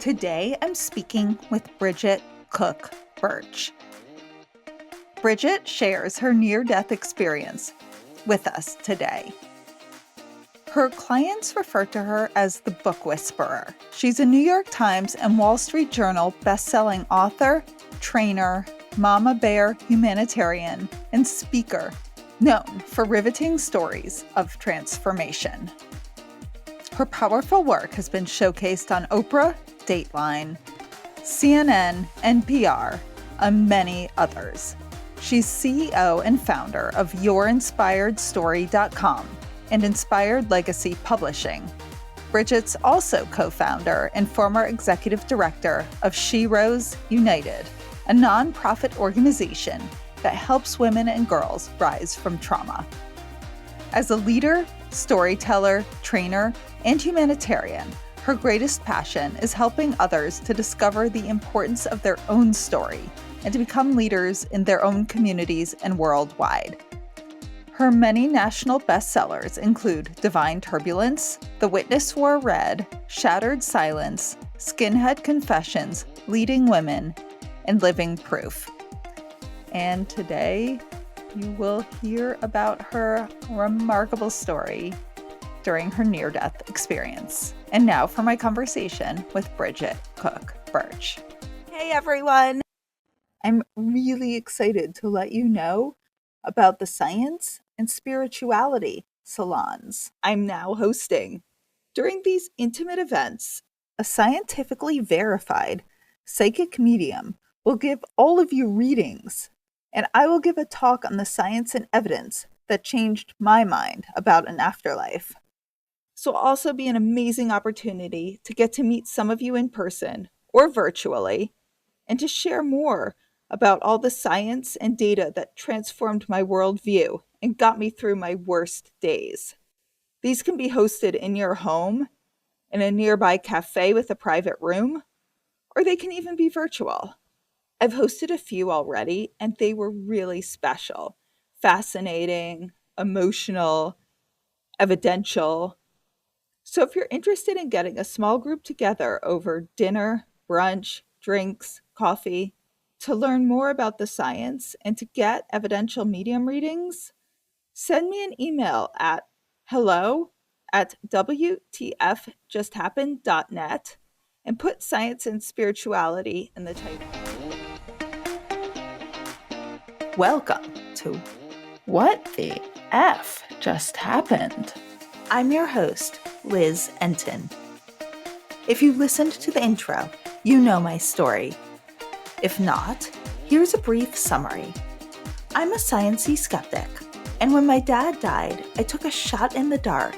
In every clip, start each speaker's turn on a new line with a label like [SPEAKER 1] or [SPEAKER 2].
[SPEAKER 1] Today I'm speaking with Bridget Cook-Burch. Bridget shares her near-death experience with us today. Her clients refer to her as the book whisperer. She's a New York Times and Wall Street Journal best-selling author, trainer, mama bear humanitarian, and speaker, known for riveting stories of transformation. Her powerful work has been showcased on Oprah, Dateline, CNN, NPR, and many others. She's CEO and founder of YourInspiredStory.com and Inspired Legacy Publishing. Bridget's also co-founder and former executive director of SHEROES United, a nonprofit organization that helps women and girls rise from trauma. As a leader, storyteller, trainer, and humanitarian, her greatest passion is helping others to discover the importance of their own story and to become leaders in their own communities and worldwide. Her many national bestsellers include Divine Turbulence, The Witness Wore Red, Shattered Silence, Skinhead Confessions, Leading Women, and Living Proof. And today, you will hear about her remarkable story during her near-death experience. And now for my conversation with Bridget Cook-Burch. Hey everyone! I'm really excited to let you know about the science and spirituality salons I'm now hosting. During these intimate events, a scientifically verified psychic medium will give all of you readings, and I will give a talk on the science and evidence that changed my mind about an afterlife. This will also be an amazing opportunity to get to meet some of you in person or virtually, and to share more about all the science and data that transformed my worldview and got me through my worst days. These can be hosted in your home, in a nearby cafe with a private room, or they can even be virtual. I've hosted a few already, and they were really special, fascinating, emotional, evidential. So if you're interested in getting a small group together over dinner, brunch, drinks, coffee, to learn more about the science and to get evidential medium readings, send me an email at hello@wtfjusthappened.net and put science and spirituality in the title. Welcome to What the F Just Happened? I'm your host, Liz Enton. If you listened to the intro, you know my story. If not, here's a brief summary. I'm a sciencey skeptic, and when my dad died, I took a shot in the dark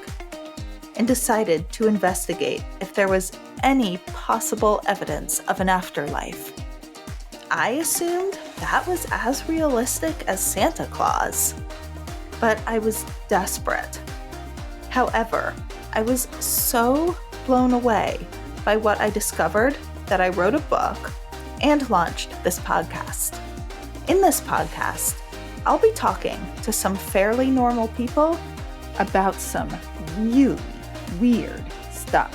[SPEAKER 1] and decided to investigate if there was any possible evidence of an afterlife. I assumed that was as realistic as Santa Claus, but I was desperate. However, I was so blown away by what I discovered that I wrote a book and launched this podcast. In this podcast, I'll be talking to some fairly normal people about some really weird stuff.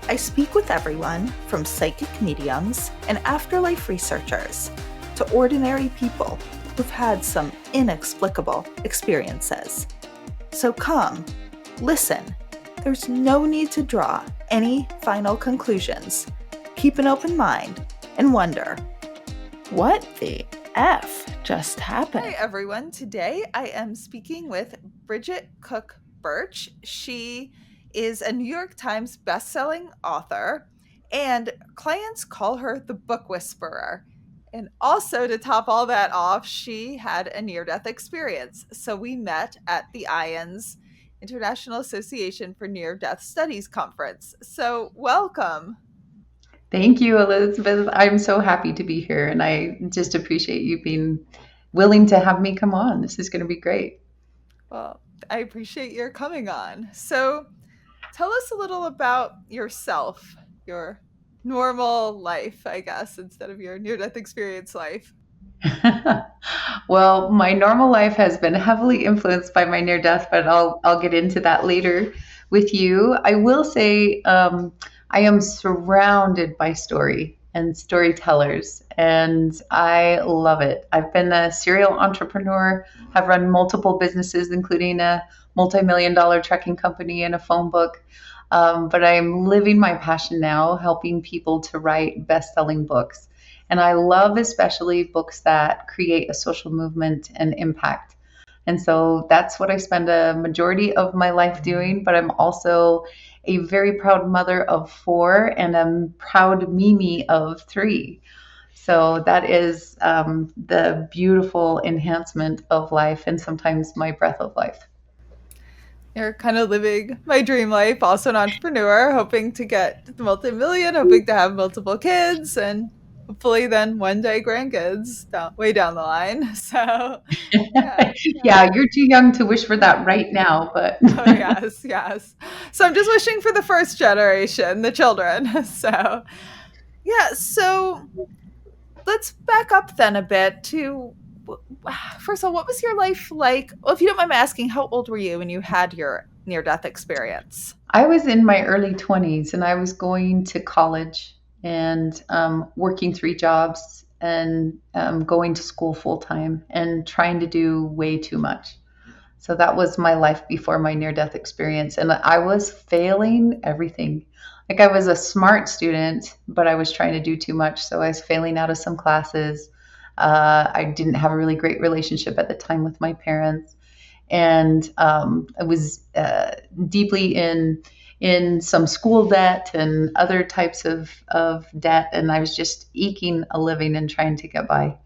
[SPEAKER 1] I speak with everyone from psychic mediums and afterlife researchers to ordinary people who've had some inexplicable experiences. So come, listen. There's no need to draw any final conclusions. Keep an open mind and wonder, what the F just happened? Hi everyone. Today I am speaking with Bridget Cook-Burch. She is a New York Times bestselling author, and clients call her the book whisperer. And also, to top all that off, she had a near-death experience. So we met at the IANDS, International Association for Near-Death Studies conference. So welcome.
[SPEAKER 2] Thank you, Elizabeth. I'm so happy to be here, and I just appreciate you being willing to have me come on. This is going to be great.
[SPEAKER 1] Well, I appreciate your coming on. So tell us a little about yourself, your normal life, I guess, instead of your near-death experience life.
[SPEAKER 2] Well, my normal life has been heavily influenced by my near death, but I'll get into that later with you. I will say I am surrounded by story and storytellers, and I love it. I've been a serial entrepreneur, have run multiple businesses, including a multi-million dollar trucking company and a phone book. But I'm living my passion now, helping people to write best-selling books. And I love especially books that create a social movement and impact. And so that's what I spend a majority of my life doing. But I'm also a very proud mother of four and a proud Mimi of three. So that is the beautiful enhancement of life and sometimes my breath of life.
[SPEAKER 1] You're kind of living my dream life, also an entrepreneur, hoping to get the multi-million, hoping to have multiple kids, and hopefully then one day grandkids way down the line. So, yeah, yeah.
[SPEAKER 2] Yeah, you're too young to wish for that right now, but
[SPEAKER 1] Oh, yes, yes. So I'm just wishing for the first generation, the children. So, yeah, so let's back up then a bit to first of all, what was your life like? Well, if you don't mind me asking, how old were you when you had your near death experience?
[SPEAKER 2] I was in my early 20s and I was going to college and working three jobs and going to school full time and trying to do way too much. So that was my life before my near death experience. And I was failing everything. Like I was a smart student, but I was trying to do too much. So I was failing out of some classes. I didn't have a really great relationship at the time with my parents. And I was deeply in some school debt and other types of debt. And I was just eking a living and trying to get by.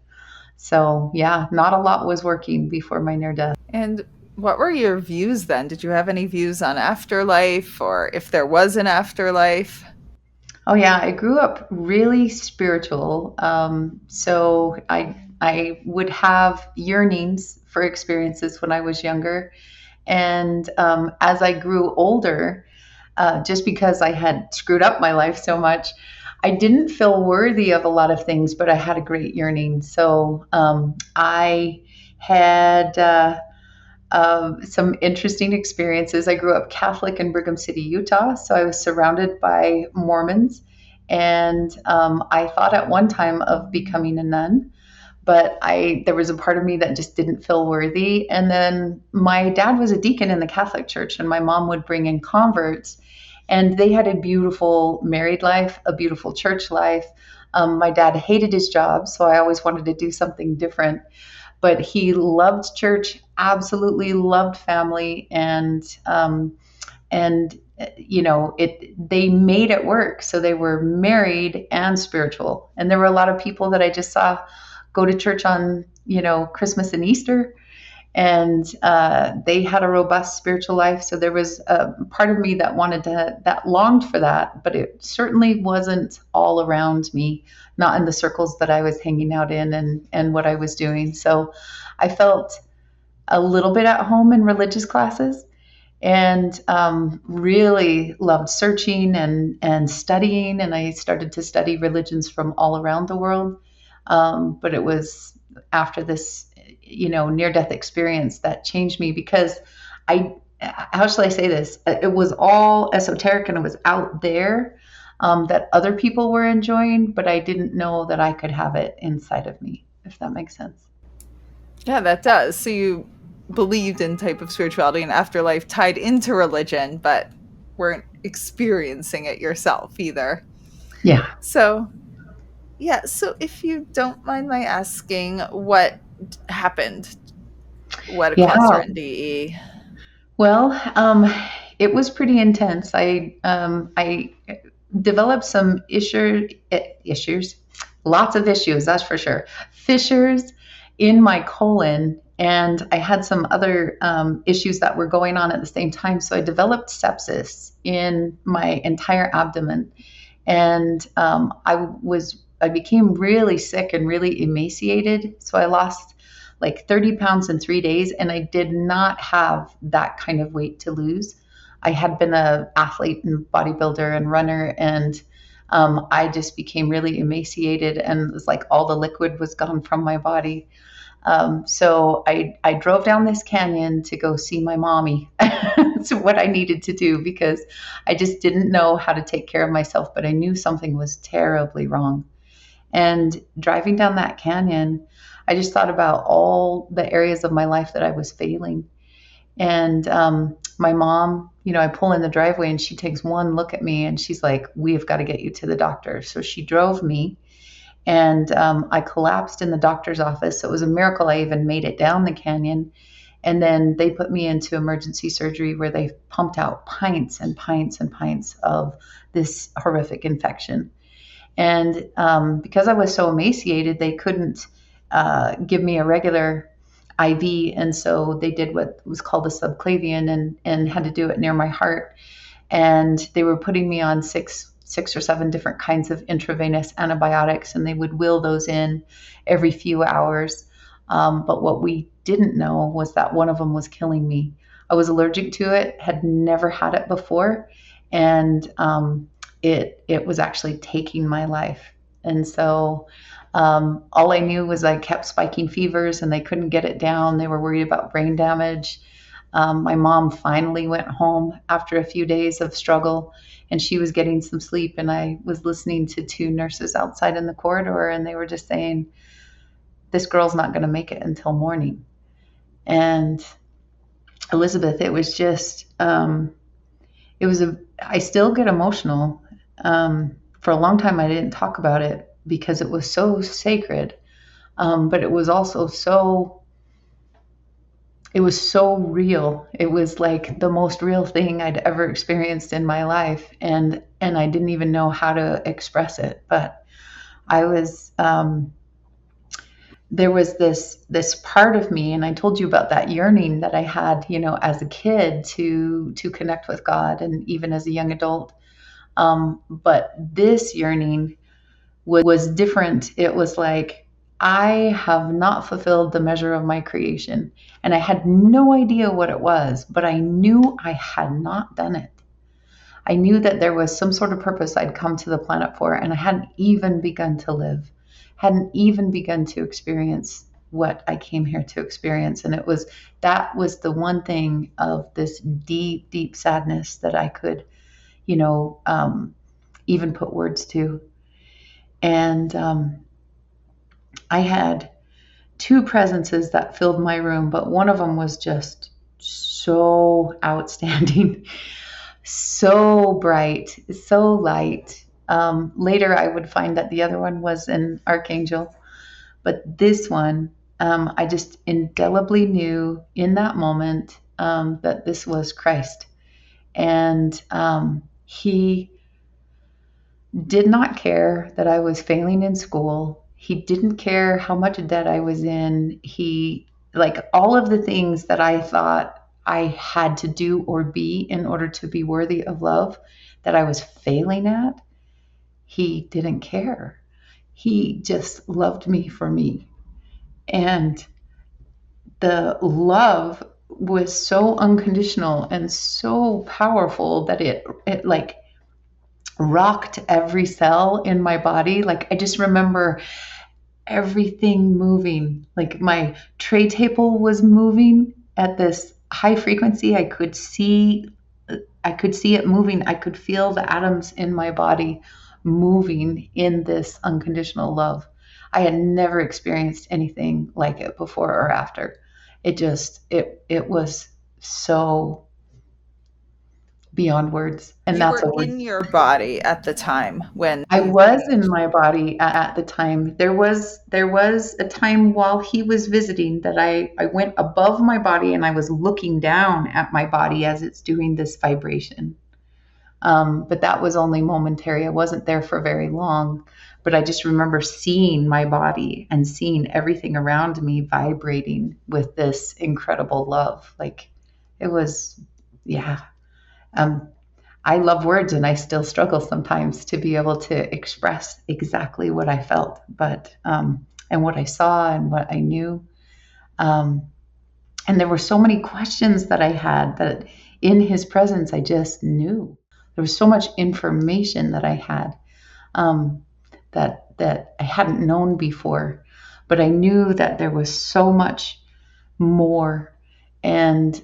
[SPEAKER 2] So yeah, not a lot was working before my near death.
[SPEAKER 1] And what were your views then? Did you have any views on afterlife or if there was an afterlife?
[SPEAKER 2] Oh yeah, I grew up really spiritual. So I would have yearnings for experiences when I was younger, and as I grew older, just because I had screwed up my life so much, I didn't feel worthy of a lot of things, but I had a great yearning. So I had. Some interesting experiences. I grew up Catholic in Brigham City, Utah, so I was surrounded by Mormons. And I thought at one time of becoming a nun, but there was a part of me that just didn't feel worthy. And then my dad was a deacon in the Catholic Church, and my mom would bring in converts, and they had a beautiful married life, a beautiful church life. My dad hated his job, so I always wanted to do something different, but he loved church, absolutely loved family, and you know it. They made it work, so they were married and spiritual. And there were a lot of people that I just saw go to church on Christmas and Easter, and they had a robust spiritual life. So there was a part of me that that longed for that, but it certainly wasn't all around me, not in the circles that I was hanging out in and what I was doing. So I felt a little bit at home in religious classes, and really loved searching and studying. And I started to study religions from all around the world. But it was after this near-death experience that changed me, because how shall I say this? It was all esoteric and it was out there, that other people were enjoying, but I didn't know that I could have it inside of me, if that makes sense.
[SPEAKER 1] Yeah, that does. So you believed in type of spirituality and afterlife tied into religion, but weren't experiencing it yourself either.
[SPEAKER 2] Yeah.
[SPEAKER 1] So, yeah. So if you don't mind my asking, what happened? What caused your
[SPEAKER 2] Yeah.
[SPEAKER 1] NDE?
[SPEAKER 2] Well, it was pretty intense. I developed some issues, lots of issues, that's for sure. Fissures in my colon, and I had some other issues that were going on at the same time. So I developed sepsis in my entire abdomen, and I became really sick and really emaciated. So I lost like 30 pounds in 3 days, and I did not have that kind of weight to lose. I had been an athlete and bodybuilder and runner, and I just became really emaciated, and it was like all the liquid was gone from my body. So I drove down this canyon to go see my mommy. That's what I needed to do because I just didn't know how to take care of myself, but I knew something was terribly wrong. And driving down that canyon, I just thought about all the areas of my life that I was failing. And my mom, I pull in the driveway and she takes one look at me and she's like, "We have got to get you to the doctor." So she drove me and I collapsed in the doctor's office. So it was a miracle I even made it down the canyon. And then they put me into emergency surgery where they pumped out pints and pints and pints of this horrific infection. And because I was so emaciated, they couldn't give me a regular IV. And so they did what was called a subclavian and had to do it near my heart. And they were putting me on six or seven different kinds of intravenous antibiotics, and they would wheel those in every few hours. But what we didn't know was that one of them was killing me. I was allergic to it, had never had it before, and it was actually taking my life. And so all I knew was I kept spiking fevers and they couldn't get it down. They were worried about brain damage. My mom finally went home after a few days of struggle, and she was getting some sleep. And I was listening to two nurses outside in the corridor, and they were just saying, "This girl's not going to make it until morning." And Elizabeth, it was just, I still get emotional. For a long time, I didn't talk about it because it was so sacred. But it was also it was so real. It was like the most real thing I'd ever experienced in my life. And I didn't even know how to express it. But I was, there was this part of me, and I told you about that yearning that I had, as a kid to connect with God, and even as a young adult. But this yearning was different. It was like, I have not fulfilled the measure of my creation. And I had no idea what it was, but I knew I had not done it. I knew that there was some sort of purpose I'd come to the planet for, and I hadn't even begun to live, hadn't even begun to experience what I came here to experience. And that was the one thing of this deep, deep sadness that I could, even put words to. And I had two presences that filled my room, but one of them was just so outstanding, so bright, so light. Later, I would find that the other one was an archangel, but this one, I just indelibly knew in that moment that this was Christ. And he did not care that I was failing in school. He didn't care how much debt I was in. He, like, all of the things that I thought I had to do or be in order to be worthy of love that I was failing at, he didn't care. He just loved me for me. And the love was so unconditional and so powerful that it like rocked every cell in my body. Like, I just remember everything moving. Like, my tray table was moving at this high frequency. I could see it moving. I could feel the atoms in my body moving in this unconditional love. I had never experienced anything like it before or after. It was so beyond words. And
[SPEAKER 1] You
[SPEAKER 2] that's
[SPEAKER 1] were in your body at the time when
[SPEAKER 2] I was in my body at the time. There was a time while he was visiting that I went above my body and I was looking down at my body as it's doing this vibration. But that was only momentary. I wasn't there for very long. But I just remember seeing my body and seeing everything around me vibrating with this incredible love. Like, it was, yeah. I love words, and I still struggle sometimes to be able to express exactly what I felt, but and what I saw and what I knew. And there were so many questions that I had that in his presence I just knew. There was so much information that I had that I hadn't known before. but I knew that there was so much more. And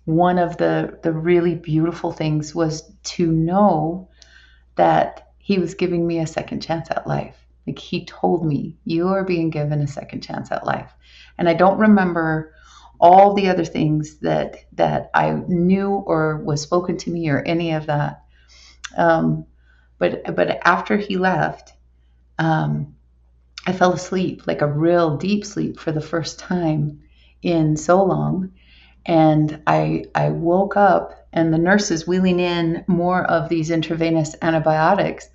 [SPEAKER 2] one of the really beautiful things was to know that he was giving me a second chance at life. Like, he told me, you are being given a second chance at life. And I don't remember all the other things that I knew or was spoken to me or any of that. But after he left, I fell asleep, like a real deep sleep for the first time in so long. And I woke up, and the nurse is wheeling in more of these intravenous antibiotics.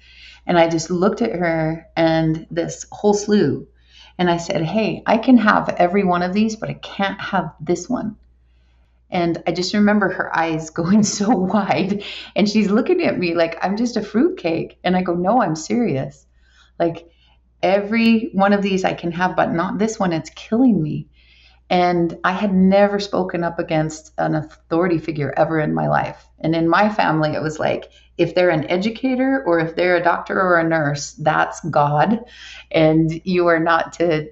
[SPEAKER 2] And I just looked at her and this whole slew. And I said, hey, I can have every one of these, but I can't have this one. And I just remember her eyes going so wide, and she's looking at me like I'm just a fruitcake. And I go, no, I'm serious. Like, every one of these I can have, but not this one. It's killing me. And I had never spoken up against an authority figure ever in my life. And in my family, it was like, if they're an educator or if they're a doctor or a nurse, that's God. And you are not to,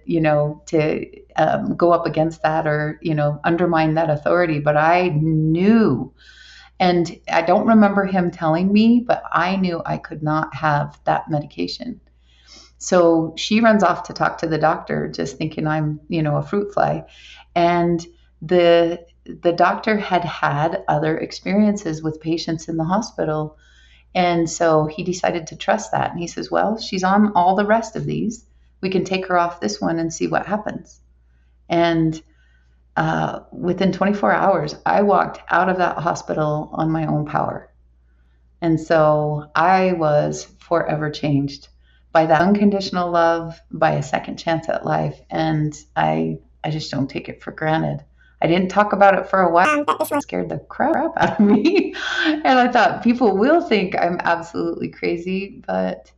[SPEAKER 2] go up against that or, undermine that authority. But I knew, and I don't remember him telling me, but I knew I could not have that medication. So she runs off to talk to the doctor, just thinking I'm, a fruit fly. And the doctor had other experiences with patients in the hospital. And so he decided to trust that. And he says, well, she's on all the rest of these. We can take her off this one and see what happens. And within 24 hours, I walked out of that hospital on my own power. And so I was forever changed by that unconditional love, by a second chance at life. And I just don't take it for granted. I didn't talk about it for a while. That scared the crap out of me. And I thought, people will think I'm absolutely crazy, but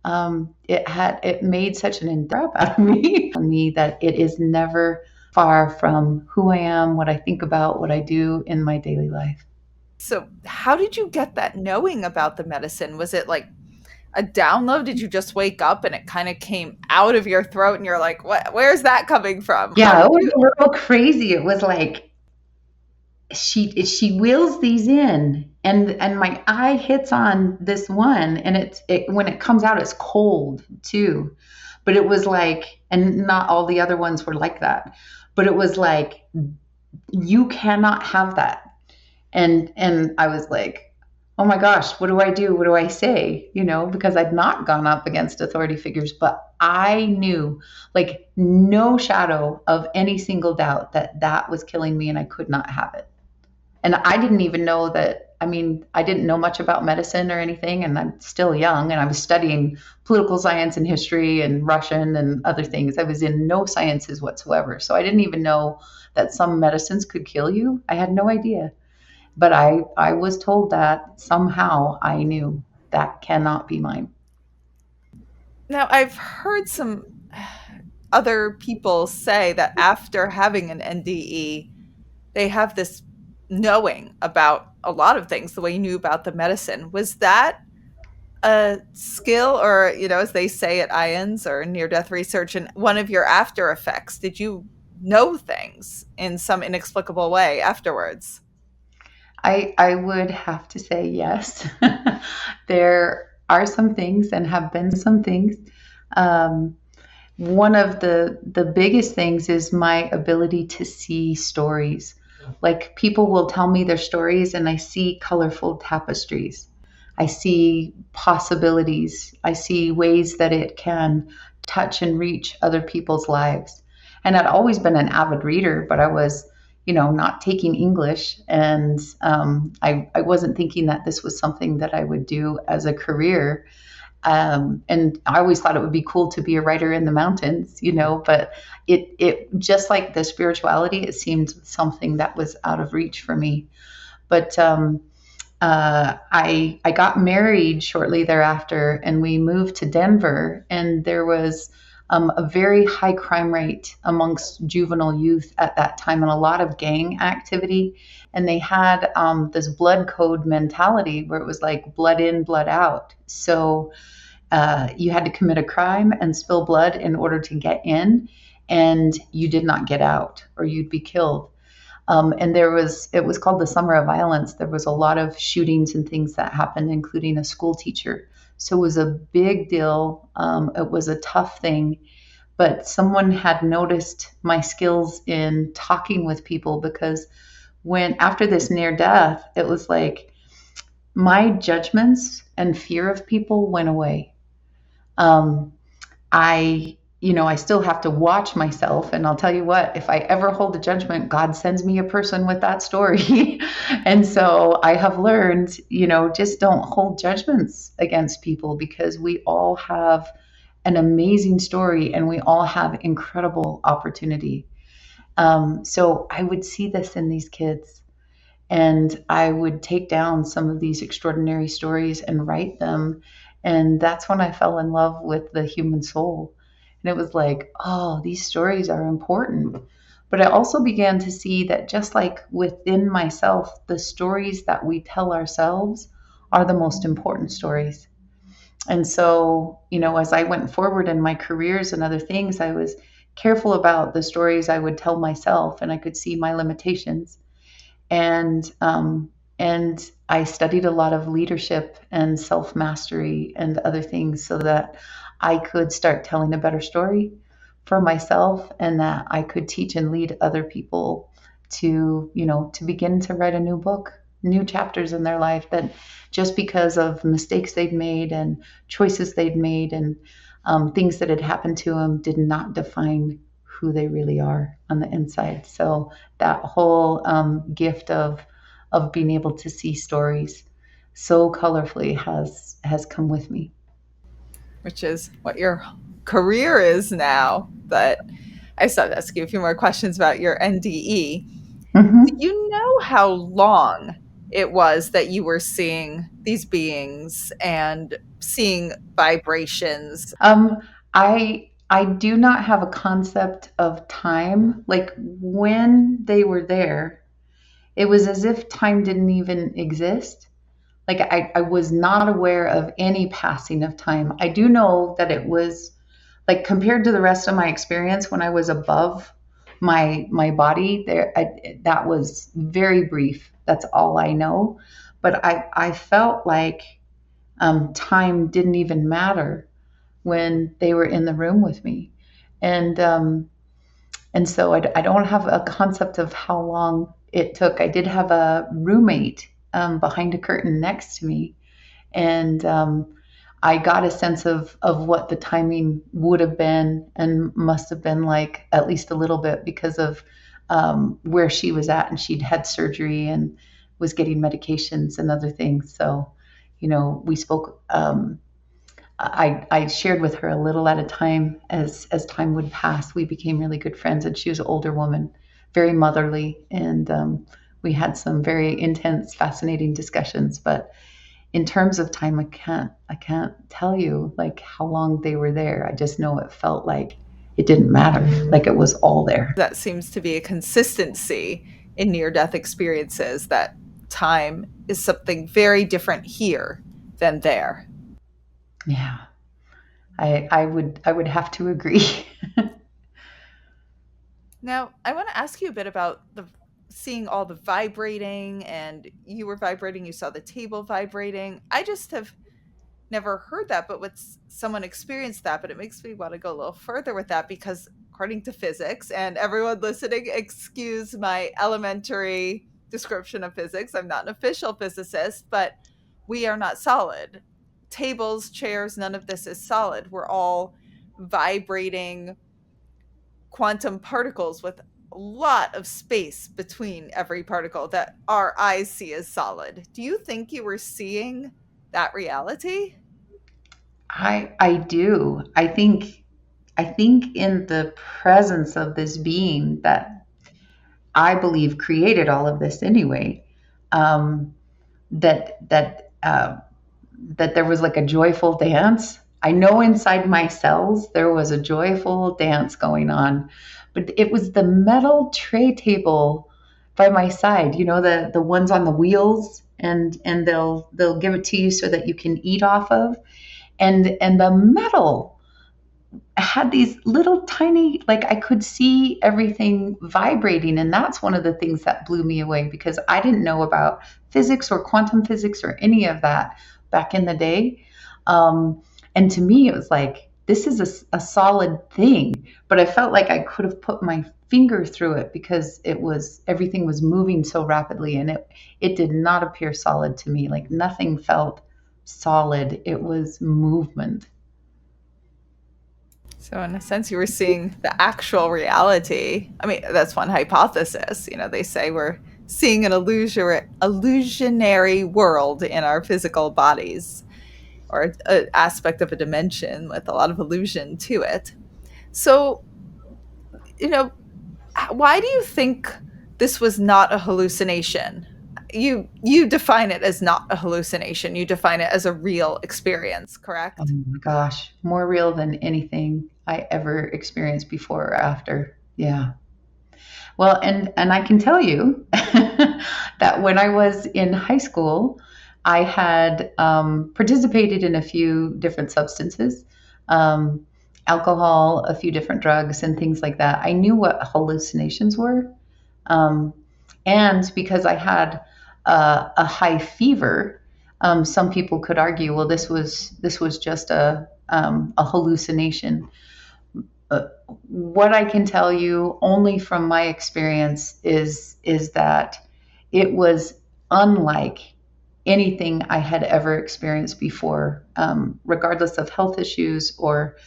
[SPEAKER 2] it made such an crap out of me that it is never far from who I am, what I think about, what I do in my daily life.
[SPEAKER 1] So, how did you get that knowing about the medicine? Was it like a download? Did you just wake up and it kind of came out of your throat and you're like, what, where's that coming from?
[SPEAKER 2] Yeah, it was a little crazy. It was like she wheels these in, and my eye hits on this one, and it when it comes out, it's cold too. But it was like, and not all the other ones were like that, but it was like, you cannot have that. And I was like, oh my gosh, what do I do? What do I say? Because I'd not gone up against authority figures, but I knew, like, no shadow of any single doubt that was killing me and I could not have it. And I didn't even know that. I didn't know much about medicine or anything, and I'm still young, and I was studying political science and history and Russian and other things. I was in no sciences whatsoever. So I didn't even know that some medicines could kill you. I had no idea. But I was told that somehow I knew that cannot be mine.
[SPEAKER 1] Now, I've heard some other people say that after having an NDE, they have this knowing about a lot of things the way you knew about the medicine. Was that a skill, or, as they say at IANDS or near death research, and one of your after effects? Did you know things in some inexplicable way afterwards?
[SPEAKER 2] I would have to say yes. There are some things and have been some things. One of the biggest things is my ability to see stories. Like, people will tell me their stories and I see colorful tapestries. I see possibilities. I see ways that it can touch and reach other people's lives. And I'd always been an avid reader, but I was, not taking English. And I wasn't thinking that this was something that I would do as a career. And I always thought it would be cool to be a writer in the mountains, but it just like the spirituality, it seemed something that was out of reach for me. But I got married shortly thereafter, and we moved to Denver, and there was a very high crime rate amongst juvenile youth at that time, and a lot of gang activity. And they had this blood code mentality where it was like blood in, blood out. So You had to commit a crime and spill blood in order to get in, and you did not get out, or you'd be killed. And it was called the Summer of Violence. There was a lot of shootings and things that happened, including a school teacher. So it was a big deal. It was a tough thing, but someone had noticed my skills in talking with people, because after this near death, it was like my judgments and fear of people went away. Um, I still have to watch myself. And I'll tell you what, if I ever hold a judgment, God sends me a person with that story. And so I have learned, just don't hold judgments against people, because we all have an amazing story and we all have incredible opportunity. So I would see this in these kids, and I would take down some of these extraordinary stories and write them. And that's when I fell in love with the human soul. And it was like, oh, these stories are important. But I also began to see that just like within myself, the stories that we tell ourselves are the most important stories. And so, as I went forward in my careers and other things, I was careful about the stories I would tell myself, and I could see my limitations. And I studied a lot of leadership and self mastery and other things, so that I could start telling a better story for myself, and that I could teach and lead other people to begin to write a new book, new chapters in their life, that just because of mistakes they'd made and choices they'd made and things that had happened to them did not define who they really are on the inside. So that whole gift of being able to see stories so colorfully has come with me.
[SPEAKER 1] Which is what your career is now. But I still have to ask you a few more questions about your NDE. Do
[SPEAKER 2] Mm-hmm.
[SPEAKER 1] you know how long it was that you were seeing these beings and seeing vibrations?
[SPEAKER 2] I do not have a concept of time. Like when they were there, it was as if time didn't even exist. Like I was not aware of any passing of time. I do know that it was like, compared to the rest of my experience when I was above my body, that was very brief. That's all I know. But I felt like time didn't even matter when they were in the room with me. And so I don't have a concept of how long it took. I did have a roommate behind a curtain next to me, and I got a sense of what the timing would have been, and must have been like at least a little bit, because of where she was at, and she'd had surgery and was getting medications and other things. So, we spoke. I shared with her a little at a time. As time would pass, we became really good friends, and she was an older woman, very motherly, and we had some very intense, fascinating discussions. But in terms of time, I can't tell you like how long they were there. I just know it felt like it didn't matter, like it was all there.
[SPEAKER 1] That seems to be a consistency in near-death experiences, that time is something very different here than there.
[SPEAKER 2] Yeah, I would have to agree.
[SPEAKER 1] Now, I want to ask you a bit about seeing all the vibrating, and you were vibrating, you saw the table vibrating. I just have never heard that, but someone experienced that. But it makes me want to go a little further with that, because according to physics, and everyone listening, excuse my elementary description of physics, I'm not an official physicist, but we are not solid. Tables, chairs, none of this is solid. We're all vibrating quantum particles with a lot of space between every particle that our eyes see as solid. Do you think you were seeing that reality?
[SPEAKER 2] I do. I think in the presence of this being that I believe created all of this anyway, um, that that that there was like a joyful dance. I know inside my cells there was a joyful dance going on, but it was the metal tray table by my side. The ones on the wheels, and they'll give it to you so that you can eat off of. And the metal had these little tiny, like I could see everything vibrating. And that's one of the things that blew me away, because I didn't know about physics or quantum physics or any of that back in the day. And to me, it was like, this is a solid thing, but I felt like I could have put my finger through it, because everything was moving so rapidly, and it did not appear solid to me. Like nothing felt solid. It was movement.
[SPEAKER 1] So in a sense, you were seeing the actual reality. I mean, that's one hypothesis. They say we're seeing an illusionary world in our physical bodies, or an aspect of a dimension with a lot of illusion to it. So, you know, why do you think this was not a hallucination? You define it as not a hallucination. You define it as a real experience,
[SPEAKER 2] Oh
[SPEAKER 1] correct?
[SPEAKER 2] my gosh, more real than anything I ever experienced before or after. Yeah. Well, and I can tell you that when I was in high school, I had participated in a few different substances, um, alcohol, a few different drugs, and things like that. I knew what hallucinations were, um, and because I had a high fever, some people could argue, well, this was just a hallucination. What I can tell you only from my experience is that it was unlike anything I had ever experienced before, regardless of health issues or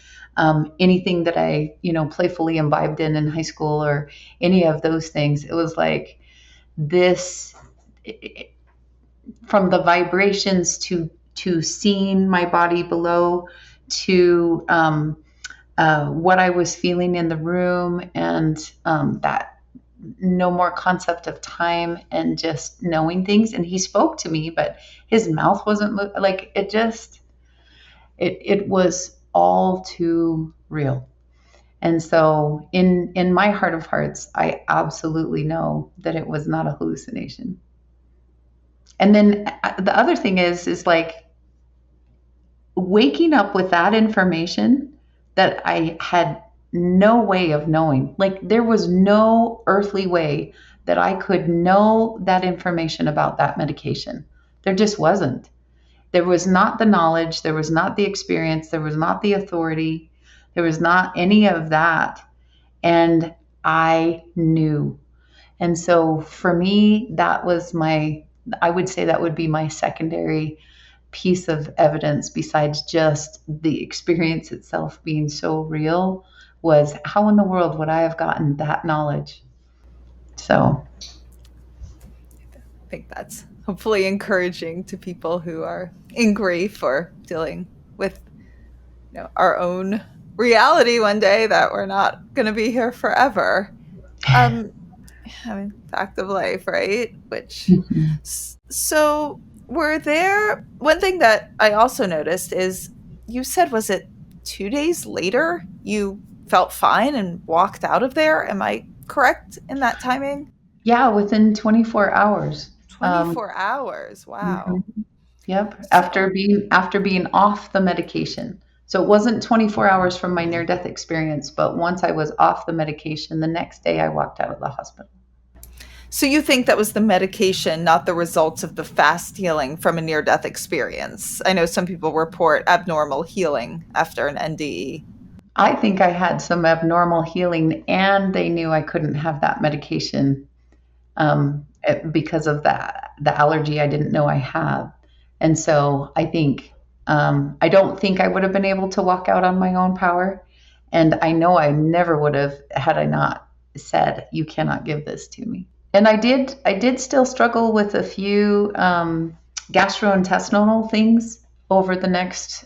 [SPEAKER 2] anything that I, playfully imbibed in high school or any of those things. It was like this, from the vibrations to seeing my body below, to what I was feeling in the room, and that no more concept of time, and just knowing things. And he spoke to me, but his mouth wasn't like it. Just it was all too real. And so, in my heart of hearts, I absolutely know that it was not a hallucination. And then the other thing is like waking up with that information that I had no way of knowing. Like there was no earthly way that I could know that information about that medication. There just wasn't. There was not the knowledge, there was not the experience, there was not the authority, there was not any of that. And I knew. And so for me, I would say that would be my secondary piece of evidence, besides just the experience itself being so real, was how in the world would I have gotten that knowledge? So,
[SPEAKER 1] I think that's hopefully encouraging to people who are in grief or dealing with our own reality one day, that we're not going to be here forever. Um, I mean, fact of life, right?
[SPEAKER 2] mhm.
[SPEAKER 1] So were there, one thing that I also noticed is, you said, was it 2 days later you felt fine and walked out of there? Am I correct in that timing?
[SPEAKER 2] Yeah, within 24 hours. Um,
[SPEAKER 1] 24 hours.
[SPEAKER 2] mhm.
[SPEAKER 1] Wow.
[SPEAKER 2] Yep,
[SPEAKER 1] So
[SPEAKER 2] after being off the medication. So it wasn't 24 hours from my near death experience, but once I was off the medication, the next day I walked out of the hospital.
[SPEAKER 1] So you think that was the medication, not the results of the fast healing from a near death experience? I know some people report abnormal healing after an NDE.
[SPEAKER 2] I think I had some abnormal healing, and they knew I couldn't have that medication, because of that the allergy I didn't know I had. And so I don't think I would have been able to walk out on my own power, and I know I never would have had I not said, "You cannot give this to me." And I did still struggle with a few gastrointestinal things over the next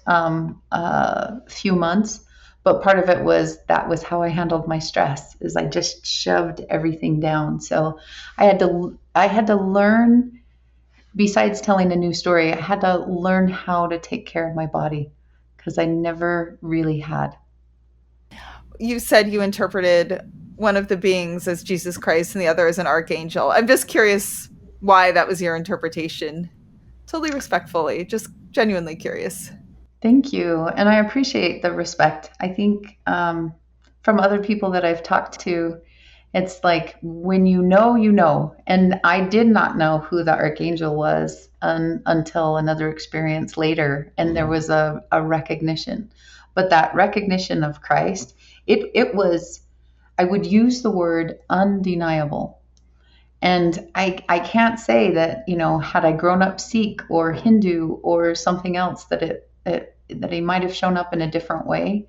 [SPEAKER 2] few months. But part of it was, that was how I handled my stress, is I just shoved everything down. So I had to learn, besides telling a new story, I had to learn how to take care of my body, because I never really had.
[SPEAKER 1] You said you interpreted one of the beings as Jesus Christ and the other as an archangel. I'm just curious why that was your interpretation. Totally respectfully, just genuinely curious.
[SPEAKER 2] Thank you. And I appreciate the respect. I think from other people that I've talked to, it's like when you know, you know. And I did not know who the archangel was until another experience later. And there was a recognition. But that recognition of Christ, it was, I would use the word undeniable. And I can't say that, had I grown up Sikh or Hindu or something else, that he might have shown up in a different way.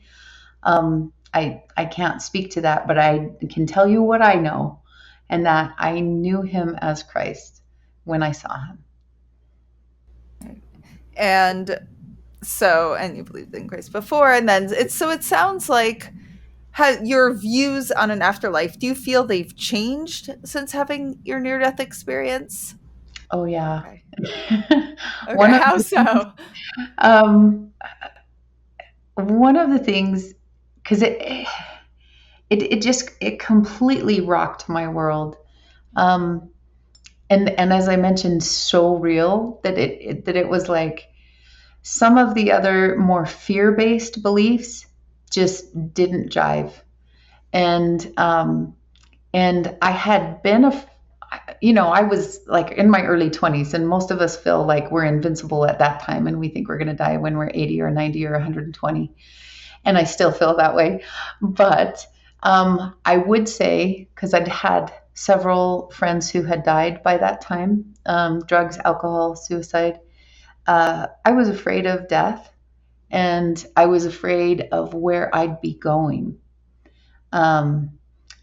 [SPEAKER 2] I can't speak to that, but I can tell you what I know, and that I knew him as Christ when I saw him.
[SPEAKER 1] And and you believed in Christ before, and then it sounds like your views on an afterlife, do you feel they've changed since having your near-death experience?
[SPEAKER 2] Oh yeah.
[SPEAKER 1] Okay.
[SPEAKER 2] One
[SPEAKER 1] Okay,
[SPEAKER 2] of
[SPEAKER 1] how
[SPEAKER 2] the things,
[SPEAKER 1] so?
[SPEAKER 2] um, one of the things, because it just it completely rocked my world. Um, and as I mentioned, so real that it was like some of the other more fear-based beliefs just didn't jive. And I had been I was like in my early 20s, and most of us feel like we're invincible at that time, and we think we're going to die when we're 80 or 90 or 120. And I still feel that way. But I would say, because I'd had several friends who had died by that time, drugs, alcohol, suicide, I was afraid of death, and I was afraid of where I'd be going. Um,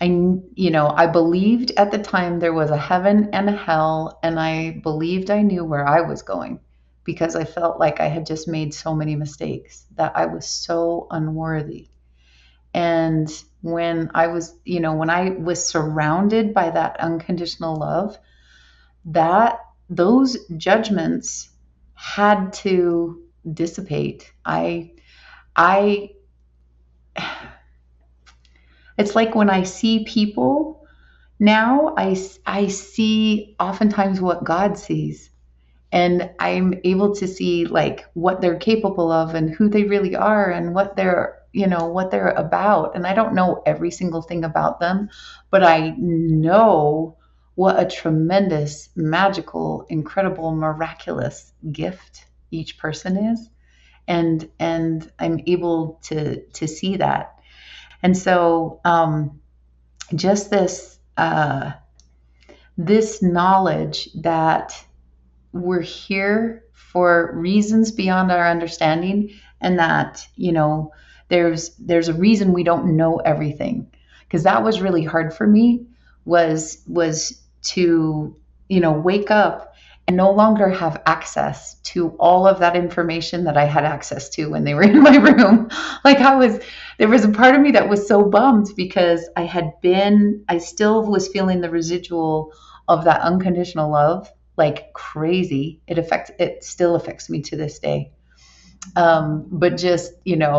[SPEAKER 2] I believed at the time there was a heaven and a hell, and I believed I knew where I was going because I felt like I had just made so many mistakes that I was so unworthy. And when I was surrounded by that unconditional love, that those judgments had to dissipate. I It's like when I see people now, I see oftentimes what God sees. And I'm able to see like what they're capable of and who they really are and what they're about. And I don't know every single thing about them, but I know what a tremendous, magical, incredible, miraculous gift each person is. And I'm able to see that. And so just this knowledge that we're here for reasons beyond our understanding, and that there's a reason we don't know everything, because that was really hard for me, was to wake up and no longer have access to all of that information that I had access to when they were in my room. Like there was a part of me that was so bummed because I still was feeling the residual of that unconditional love like crazy. It still affects me to this day. But just, there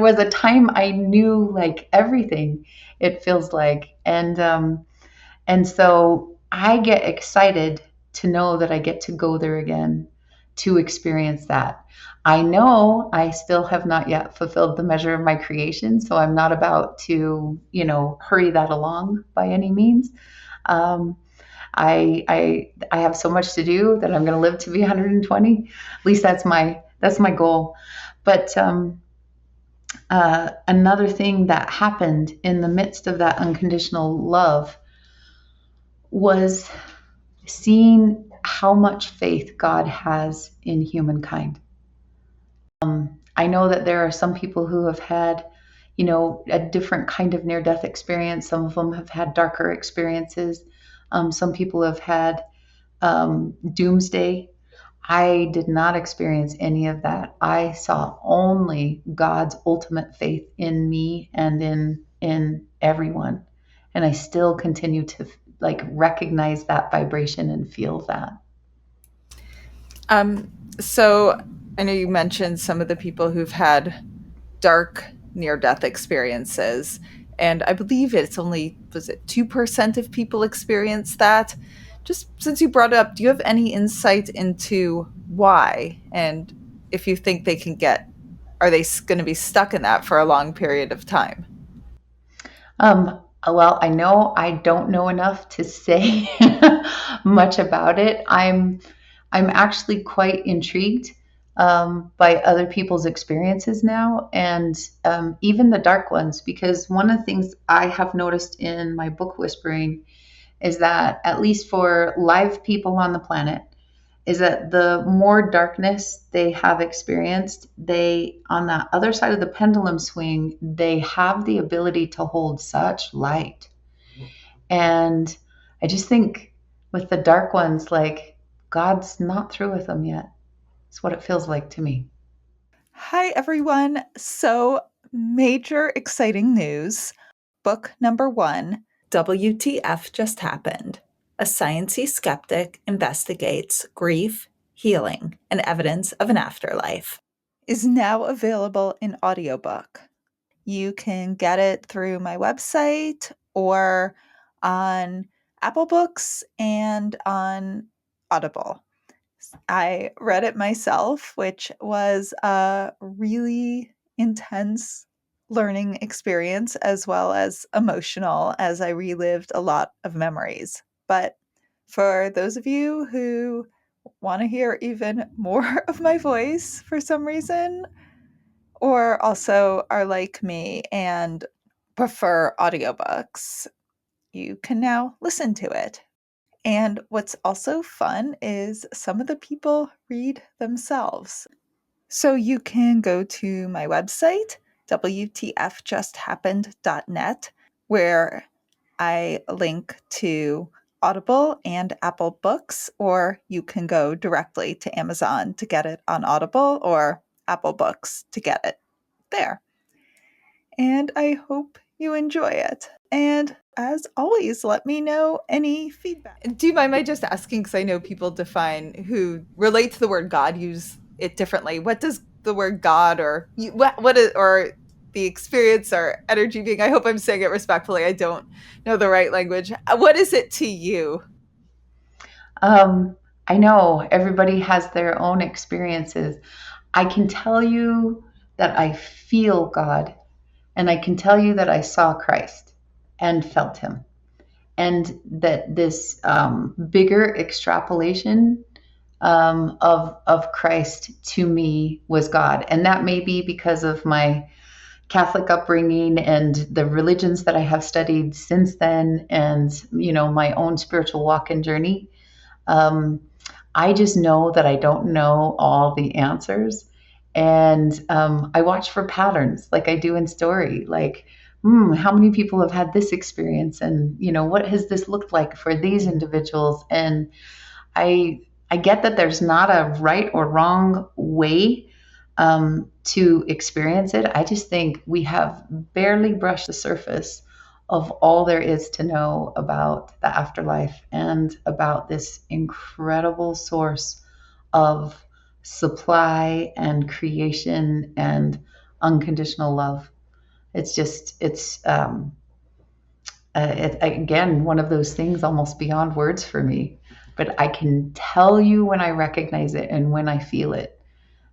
[SPEAKER 2] was a time I knew like everything, it feels like. And so I get excited to know that I get to go there again to experience that. I know I still have not yet fulfilled the measure of my creation, so I'm not about to, hurry that along by any means. Um, I have so much to do that I'm going to live to be 120. At least that's my goal. But another thing that happened in the midst of that unconditional love was seeing how much faith God has in humankind. I know that there are some people who have had, a different kind of near-death experience. Some of them have had darker experiences. Some people have had doomsday. I did not experience any of that. I saw only God's ultimate faith in me and in everyone. And I still continue to like recognize that vibration and feel that.
[SPEAKER 1] So I know you mentioned some of the people who've had dark near-death experiences, and I believe was it 2% of people experience that? Just since you brought it up, do you have any insight into why? And if you think they can get, are they going to be stuck in that for a long period of time?
[SPEAKER 2] Well, I know I don't know enough to say much about it. I'm actually quite intrigued by other people's experiences now, and even the dark ones, because one of the things I have noticed in my book whispering is that, at least for live people on the planet, is that the more darkness they have experienced, they, on the other side of the pendulum swing, they have the ability to hold such light. And I just think with the dark ones, like, God's not through with them yet. It's what it feels like to me.
[SPEAKER 1] Hi, everyone. So, major exciting news. Book number 1, WTF Just Happened. A sciencey skeptic investigates grief, healing, and evidence of an afterlife, is now available in audiobook. You can get it through my website or on Apple Books and on Audible. I read it myself, which was a really intense learning experience as well as emotional, as I relived a lot of memories. But for those of you who want to hear even more of my voice for some reason, or also are like me and prefer audiobooks, you can now listen to it. And what's also fun is some of the people read themselves. So you can go to my website, WTFJustHappened.net, where I link to Audible and Apple Books, or you can go directly to Amazon to get it on Audible or Apple Books to get it there. And I hope you enjoy it. And as always, let me know any feedback. Do you mind my just asking? Because I know people define who relate to the word God use it differently. What does the word God or what is, or the experience or energy being? I hope I'm saying it respectfully. I don't know the right language. What is it to you?
[SPEAKER 2] Um, I know everybody has their own experiences. I can tell you that I feel God, and I can tell you that I saw Christ and felt Him, and that this bigger extrapolation of Christ to me was God. And that may be because of my Catholic upbringing and the religions that I have studied since then, and my own spiritual walk and journey. Um, I just know that I don't know all the answers. And I watch for patterns like I do in story. Like, how many people have had this experience? And, what has this looked like for these individuals? And I, I get that there's not a right or wrong way to experience it. I just think we have barely brushed the surface of all there is to know about the afterlife and about this incredible source of supply and creation and unconditional love. It's again, one of those things almost beyond words for me. But I can tell you when I recognize it and when I feel it.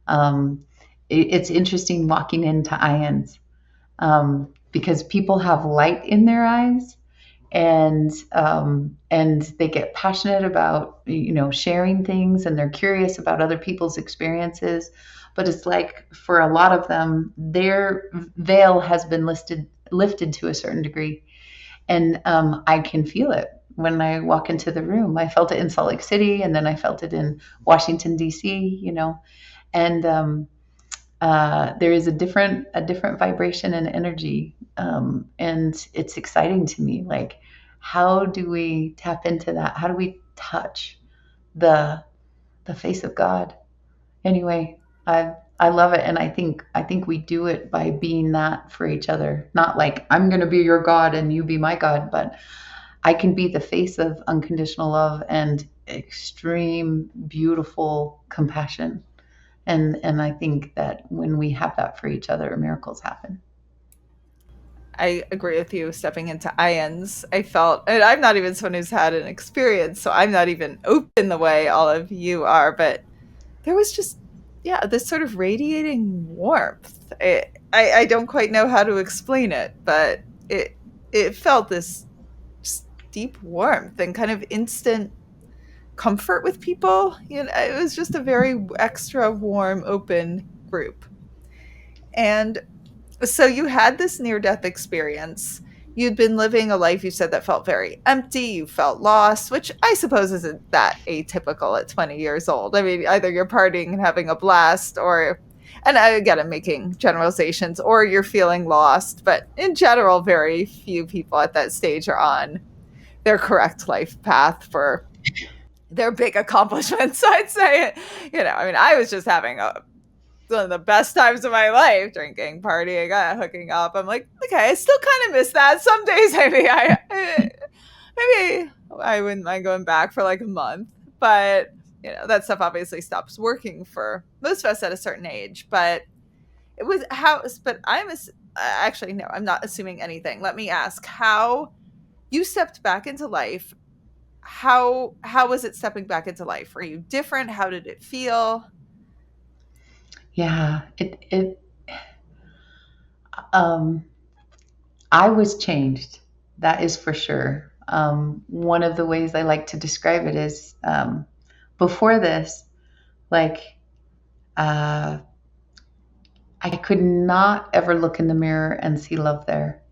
[SPEAKER 2] Um, it's interesting walking into IANDS because people have light in their eyes, and they get passionate about sharing things, and they're curious about other people's experiences. But it's like, for a lot of them, their veil has been lifted to a certain degree, and I can feel it when I walk into the room. I felt it in Salt Lake City, and then I felt it in Washington D.C. And there is a different vibration and energy, and it's exciting to me. Like, how do we tap into that? How do we touch the face of God? Anyway, I love it, and I think we do it by being that for each other. Not like, I'm going to be your God and you be my God, but I can be the face of unconditional love and extreme, beautiful compassion. And I think that when we have that for each other, miracles happen.
[SPEAKER 1] I agree with you. Stepping into IANDS, I felt, and I'm not even someone who's had an experience, so I'm not even open the way all of you are, but there was just yeah, this sort of radiating warmth. I don't quite know how to explain it, but it felt this deep warmth and kind of instant comfort with people. It was just a very extra warm, open group. And so you had this near death experience. You'd been living a life, you said, that felt very empty. You felt lost, which I suppose isn't that atypical at 20 years old. I mean, either you're partying and having a blast, or, and again, I'm making generalizations, or you're feeling lost. But in general, very few people at that stage are on their correct life path for their big accomplishments. I'd say, I mean, I was just having one of the best times of my life, drinking, partying, hooking up. I'm like, okay, I still kind of miss that. Some days maybe I wouldn't mind going back for like a month, but that stuff obviously stops working for most of us at a certain age. But it was how. But actually no, I'm not assuming anything. Let me ask how you stepped back into life. How was it stepping back into life? Were you different? How did it feel?
[SPEAKER 2] Yeah, um, I was changed. That is for sure. One of the ways I like to describe it is before this, like, uh, I could not ever look in the mirror and see love there.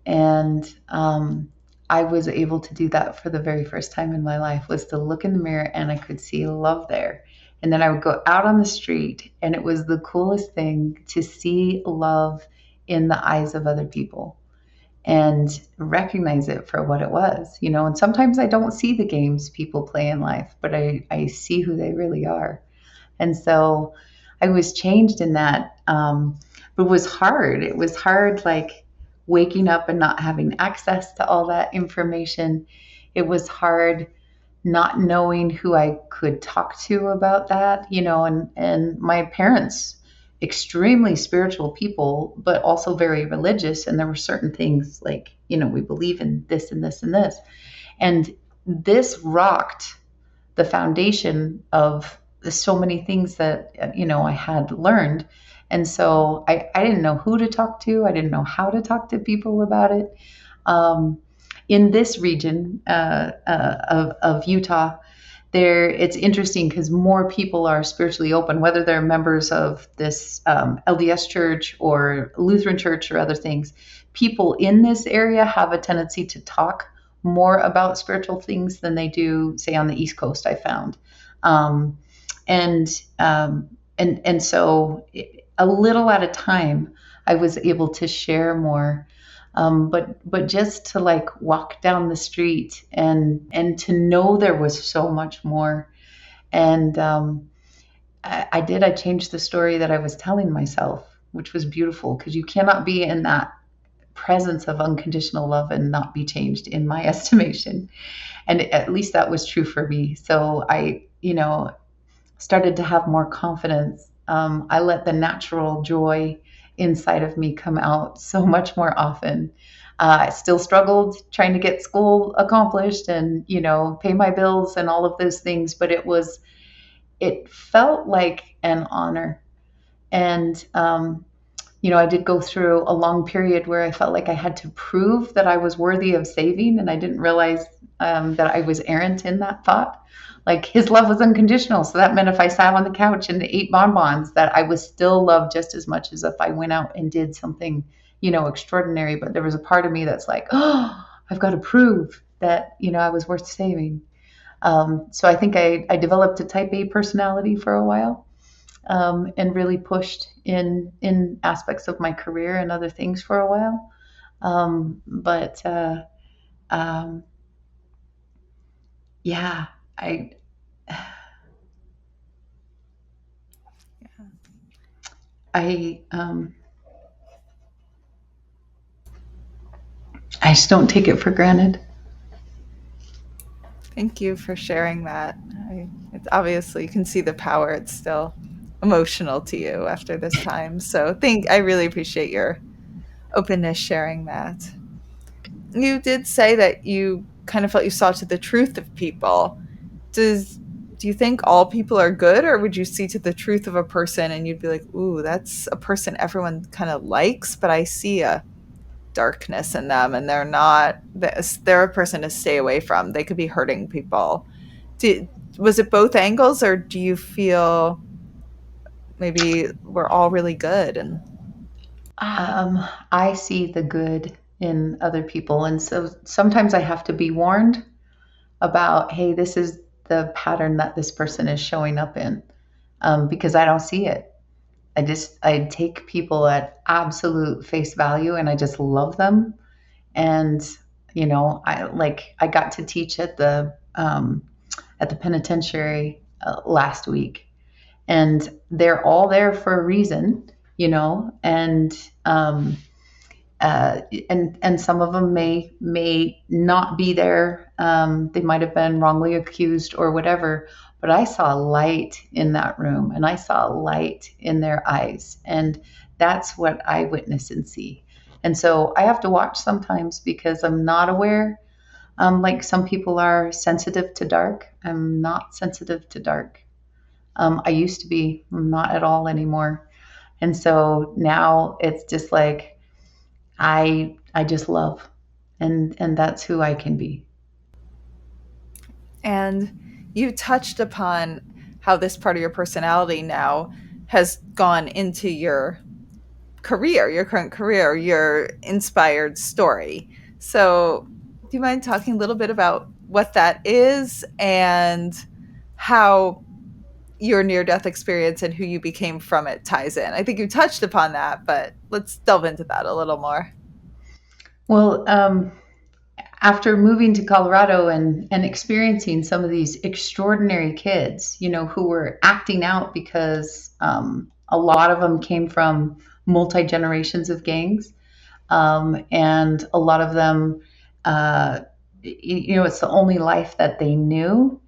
[SPEAKER 2] And I was able to do that for the very first time in my life, was to look in the mirror and I could see love there. And then I would go out on the street and it was the coolest thing to see love in the eyes of other people and recognize it for what it was, and sometimes I don't see the games people play in life, but I see who they really are. And so I was changed in that. But it was hard. It was hard, like waking up and not having access to all that information. It was hard not knowing who I could talk to about that, and my parents, extremely spiritual people, but also very religious. And there were certain things like, we believe in this and this and this. And this rocked the foundation of so many things that, I had learned. And so I didn't know who to talk to. I didn't know how to talk to people about it. In this region of Utah, it's interesting because more people are spiritually open, whether they're members of this LDS church or Lutheran church or other things. People in this area have a tendency to talk more about spiritual things than they do, say, on the East Coast, I found. Um, and so a little at a time, I was able to share more. But just to like walk down the street and to know there was so much more. And I changed the story that I was telling myself, which was beautiful because you cannot be in that presence of unconditional love and not be changed, in my estimation. And at least that was true for me. So I, started to have more confidence. I let the natural joy inside of me come out so much more often. I still struggled trying to get school accomplished and, pay my bills and all of those things, but it felt like an honor. And, I did go through a long period where I felt like I had to prove that I was worthy of saving. And I didn't realize that I was errant in that thought. Like his love was unconditional. So that meant if I sat on the couch and ate bonbons, that I was still loved just as much as if I went out and did something, extraordinary. But there was a part of me that's like, oh, I've got to prove that, I was worth saving. So I think I developed a type A personality for a while, and really pushed in aspects of my career and other things for a while. But yeah, I I I just don't take it for granted.
[SPEAKER 1] Thank you for sharing that. It's obviously you can see the power. It's still emotional to you after this time. So I really appreciate your openness sharing that. You did say that you kind of felt you saw to the truth of people. Do do you think all people are good, or would you see to the truth of a person and you'd be like, ooh, that's a person everyone kind of likes, but I see a darkness in them and they're not this, they're a person to stay away from. They could be hurting people. Did, was it both angles, or do you feel maybe we're all really good? And
[SPEAKER 2] I see the good in other people. And so sometimes I have to be warned about, hey, this is the pattern that this person is showing up in, because I don't see it. I take people at absolute face value and I just love them. And, I got to teach at the penitentiary last week, and they're all there for a reason, and and some of them may not be there. They might have been wrongly accused or whatever. But I saw light in that room, and I saw light in their eyes, and that's what I witness and see. And so I have to watch sometimes because I'm not aware. Like some people are sensitive to dark. I'm not sensitive to dark. I used to be, I'm not at all anymore. And so now it's just like I just love, and that's who I can be.
[SPEAKER 1] and you touched upon how this part of your personality now has gone into your career, your current career, your inspired story. So, do you mind talking a little bit about what that is and how your near death experience and who you became from it ties in? I think you touched upon that, but let's delve into that a little more.
[SPEAKER 2] Well, after moving to Colorado and experiencing some of these extraordinary kids, who were acting out because a lot of them came from multi generations of gangs, and a lot of them, it's the only life that they knew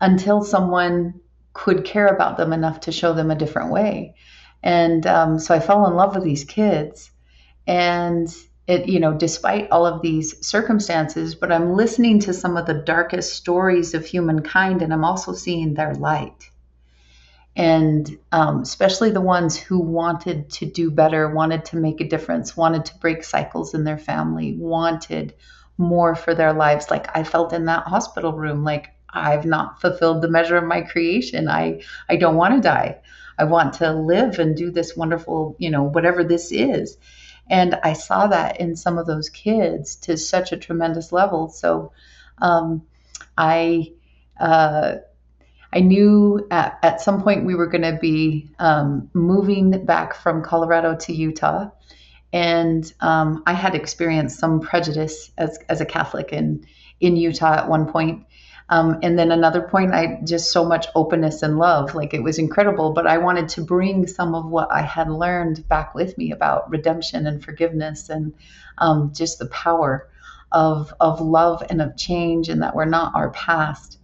[SPEAKER 2] until someone could care about them enough to show them a different way. And so I fell in love with these kids. And despite all of these circumstances, but I'm listening to some of the darkest stories of humankind, and I'm also seeing their light. And especially the ones who wanted to do better, wanted to make a difference, wanted to break cycles in their family, wanted more for their lives. Like I felt in that hospital room, like I've not fulfilled the measure of my creation. I don't want to die. I want to live and do this wonderful, whatever this is. And I saw that in some of those kids to such a tremendous level. So I I knew at some point we were going to be moving back from Colorado to Utah. And I had experienced some prejudice as a Catholic in Utah at one point. And then another point, I just so much openness and love, like it was incredible. But I wanted to bring some of what I had learned back with me about redemption and forgiveness, and just the power of love and of change, and that we're not our past.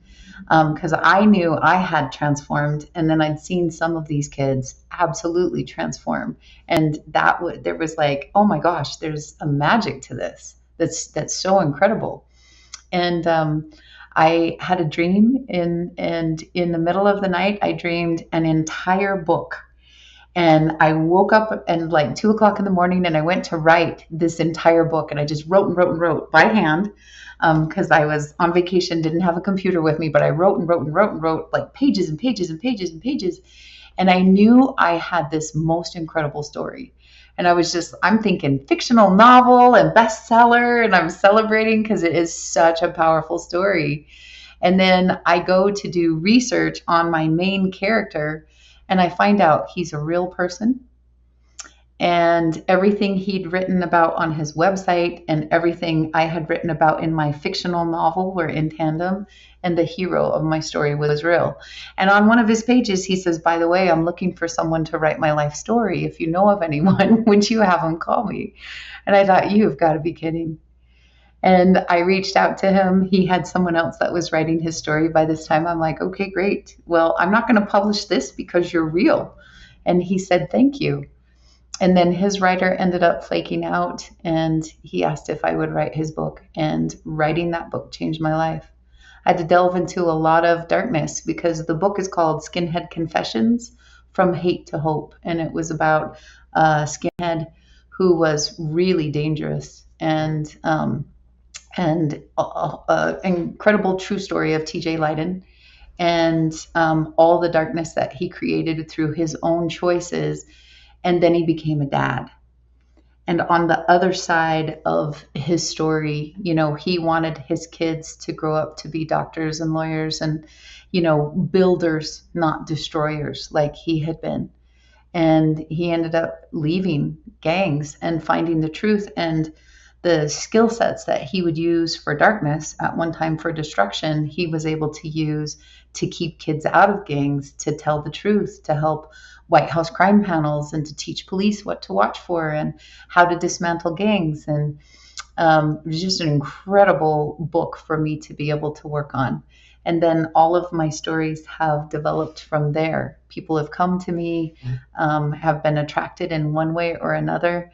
[SPEAKER 2] Because I knew I had transformed, and then I'd seen some of these kids absolutely transform, and there was like, oh my gosh, there's a magic to this that's so incredible. And I had a dream, and in the middle of the night, I dreamed an entire book. And I woke up and like 2 o'clock in the morning, and I went to write this entire book, and I just wrote and wrote and wrote by hand, because I was on vacation, didn't have a computer with me, but I wrote and wrote and wrote and wrote like pages and pages and pages and pages. And I knew I had this most incredible story. And I'm thinking fictional novel and bestseller, and I'm celebrating because it is such a powerful story. And then I go to do research on my main character, and I find out he's a real person. And everything he'd written about on his website and everything I had written about in my fictional novel were in tandem, and the hero of my story was real. And on one of his pages, he says, by the way, I'm looking for someone to write my life story. If you know of anyone, would you have him call me? And I thought, you've got to be kidding. And I reached out to him. He had someone else that was writing his story by this time. I'm like, okay, great. Well, I'm not going to publish this because you're real. And he said, thank you. And then his writer ended up flaking out, and he asked if I would write his book. And writing that book changed my life. I had to delve into a lot of darkness because the book is called Skinhead Confessions: From Hate to Hope. And it was about a skinhead who was really dangerous, and incredible true story of TJ Lydon, and all the darkness that he created through his own choices. And then he became a dad. And on the other side of his story, he wanted his kids to grow up to be doctors and lawyers and, builders, not destroyers like he had been. And he ended up leaving gangs and finding the truth, and the skill sets that he would use for darkness at one time for destruction, he was able to use to keep kids out of gangs, to tell the truth, to help White House crime panels, and to teach police what to watch for and how to dismantle gangs. And it was just an incredible book for me to be able to work on. And then all of my stories have developed from there. People have come to me, have been attracted in one way or another,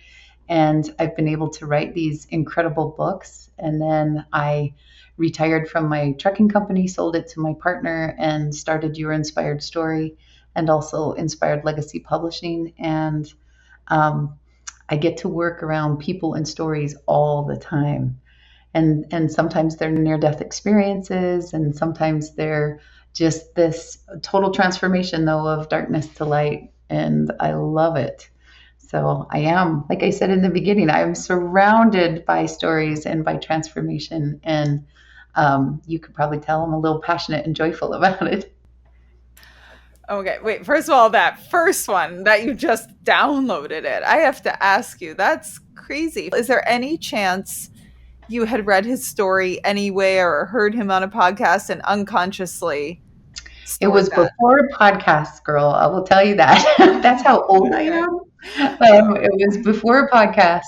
[SPEAKER 2] and I've been able to write these incredible books. And then I retired from my trucking company, sold it to my partner, and started Your Inspired Story, and also Inspired Legacy Publishing. And I get to work around people and stories all the time. And sometimes they're near-death experiences, and sometimes they're just this total transformation, though, of darkness to light. And I love it. So I am, like I said in the beginning, I am surrounded by stories and by transformation. And you could probably tell I'm a little passionate and joyful about it.
[SPEAKER 1] Okay, wait, first of all, that first one that you just downloaded it, I have to ask you, that's crazy. Is there any chance you had read his story anywhere or heard him on a podcast and unconsciously
[SPEAKER 2] It was
[SPEAKER 1] that?
[SPEAKER 2] before a podcast, girl. I will tell you that. That's how old I am. It was before a podcast.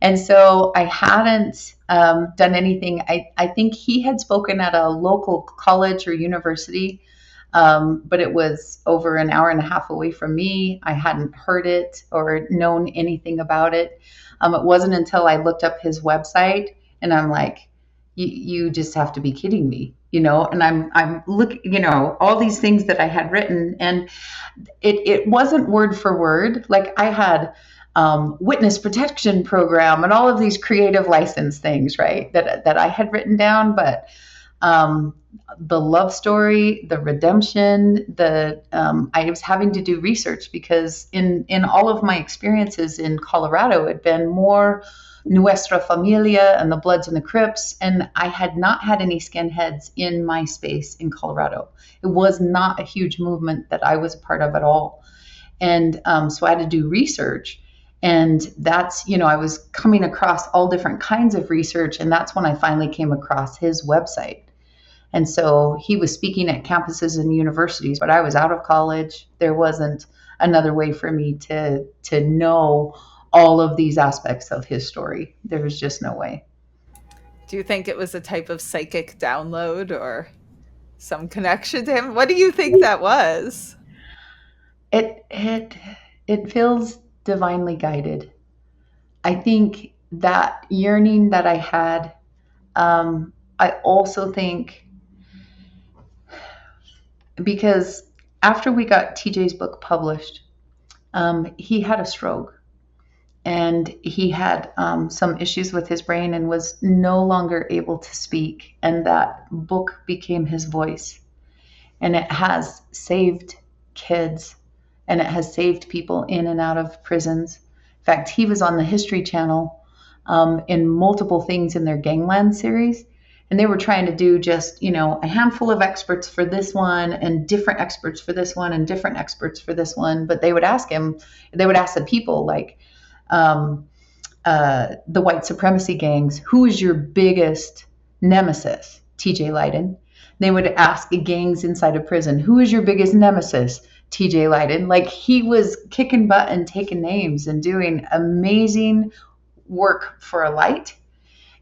[SPEAKER 2] And so I hadn't done anything. I think he had spoken at a local college or university, but it was over an hour and a half away from me. I hadn't heard it or known anything about it. It wasn't until I looked up his website, and I'm like, you just have to be kidding me, and I'm looking, all these things that I had written, and it wasn't word for word. Like I had witness protection program and all of these creative license things, right, that I had written down. But the love story, the redemption, I was having to do research because in all of my experiences in Colorado, it had been more Nuestra Familia and the Bloods and the Crips, and I had not had any skinheads in my space in Colorado. It was not a huge movement that I was a part of at all. And so I had to do research. And that's, I was coming across all different kinds of research. And that's when I finally came across his website. And so he was speaking at campuses and universities, but I was out of college. There wasn't another way for me to know all of these aspects of his story. There was just no way.
[SPEAKER 1] Do you think it was a type of psychic download or some connection to him? What do you think that was?
[SPEAKER 2] It feels divinely guided. I think that yearning that I had, I also think because after we got TJ's book published, he had a stroke, and he had some issues with his brain and was no longer able to speak. And that book became his voice, and it has saved kids, and it has saved people in and out of prisons. In fact, he was on the History Channel in multiple things in their Gangland series. And they were trying to do just, a handful of experts for this one, and different experts for this one, and different experts for this one. But they would ask the people, like, the white supremacy gangs, who is your biggest nemesis? TJ Lydon. They would ask gangs inside a prison, who is your biggest nemesis? TJ Lydon. Like, he was kicking butt and taking names and doing amazing work for a light,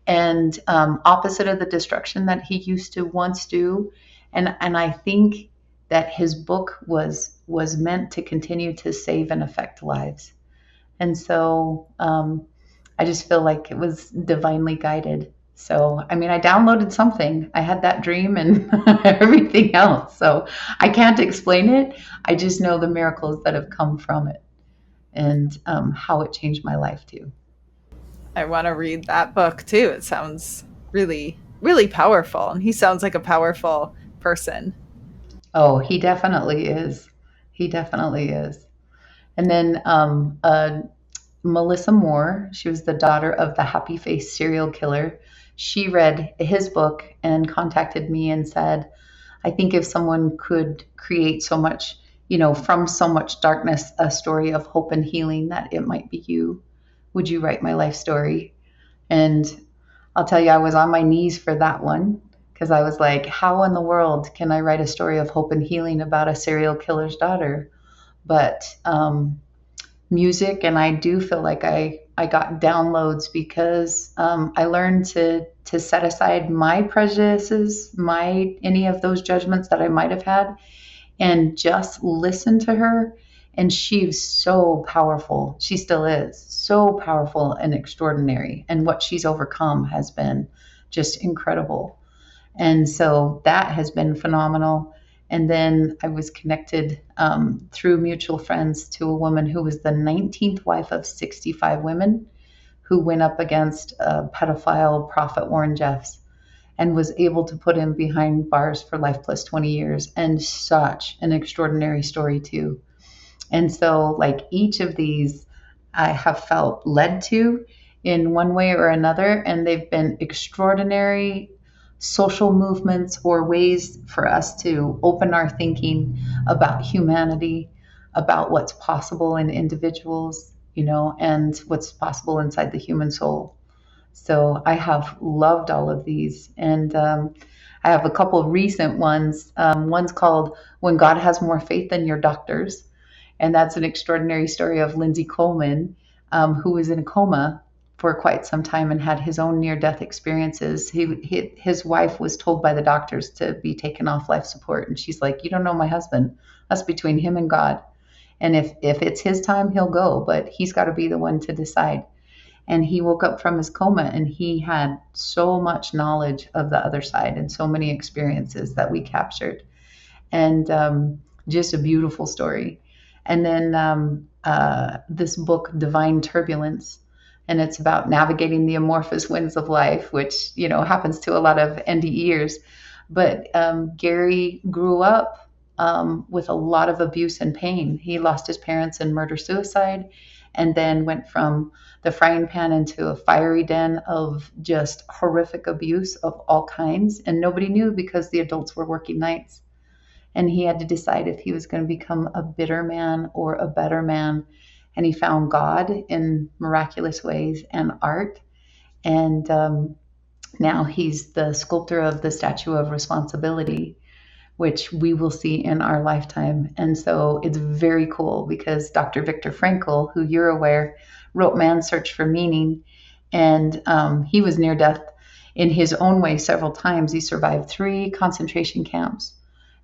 [SPEAKER 2] and opposite of the destruction that he used to once do. And I think that his book was meant to continue to save and affect lives. And so I just feel like it was divinely guided. So, I mean, I downloaded something. I had that dream and everything else. So, I can't explain it. I just know the miracles that have come from it and how it changed my life too.
[SPEAKER 1] I want to read that book too. It sounds really, really powerful. And he sounds like a powerful person.
[SPEAKER 2] Oh, he definitely is. He definitely is. And then Melissa Moore, she was the daughter of the happy face serial killer. She read his book and contacted me and said, I think if someone could create so much, from so much darkness, a story of hope and healing, that it might be you. Would you write my life story? And I'll tell you, I was on my knees for that one because I was like, how in the world can I write a story of hope and healing about a serial killer's daughter? But music, and I do feel like I got downloads because I learned to set aside my prejudices, my any of those judgments that I might have had, and just listen to her. And she's so powerful. She still is so powerful and extraordinary. And what she's overcome has been just incredible. And so that has been phenomenal. And then I was connected through mutual friends to a woman who was the 19th wife of 65 women who went up against a pedophile prophet, Warren Jeffs, and was able to put him behind bars for life plus 20 years. And such an extraordinary story, too. And so, like, each of these I have felt led to in one way or another, and they've been extraordinary social movements or ways for us to open our thinking about humanity, about what's possible in individuals, and what's possible inside the human soul. So I have loved all of these. And I have a couple of recent ones. One's called When God Has More Faith Than Your Doctors. And that's an extraordinary story of Lindsay Coleman, who was in a coma for quite some time and had his own near-death experiences. His wife was told by the doctors to be taken off life support. And she's like, you don't know my husband. That's between him and God. And if it's his time, he'll go, but he's got to be the one to decide. And he woke up from his coma and he had so much knowledge of the other side and so many experiences that we captured. And just a beautiful story. And then this book, Divine Turbulence, and it's about navigating the amorphous winds of life, which, happens to a lot of NDEers. But Gary grew up with a lot of abuse and pain. He lost his parents in murder-suicide and then went from the frying pan into a fiery den of just horrific abuse of all kinds. And nobody knew because the adults were working nights. And he had to decide if he was going to become a bitter man or a better man. And he found God in miraculous ways and art. And now he's the sculptor of the Statue of Responsibility, which we will see in our lifetime. And so it's very cool because Dr. Viktor Frankl, who you're aware, wrote Man's Search for Meaning. And he was near death in his own way several times. He survived 3 concentration camps.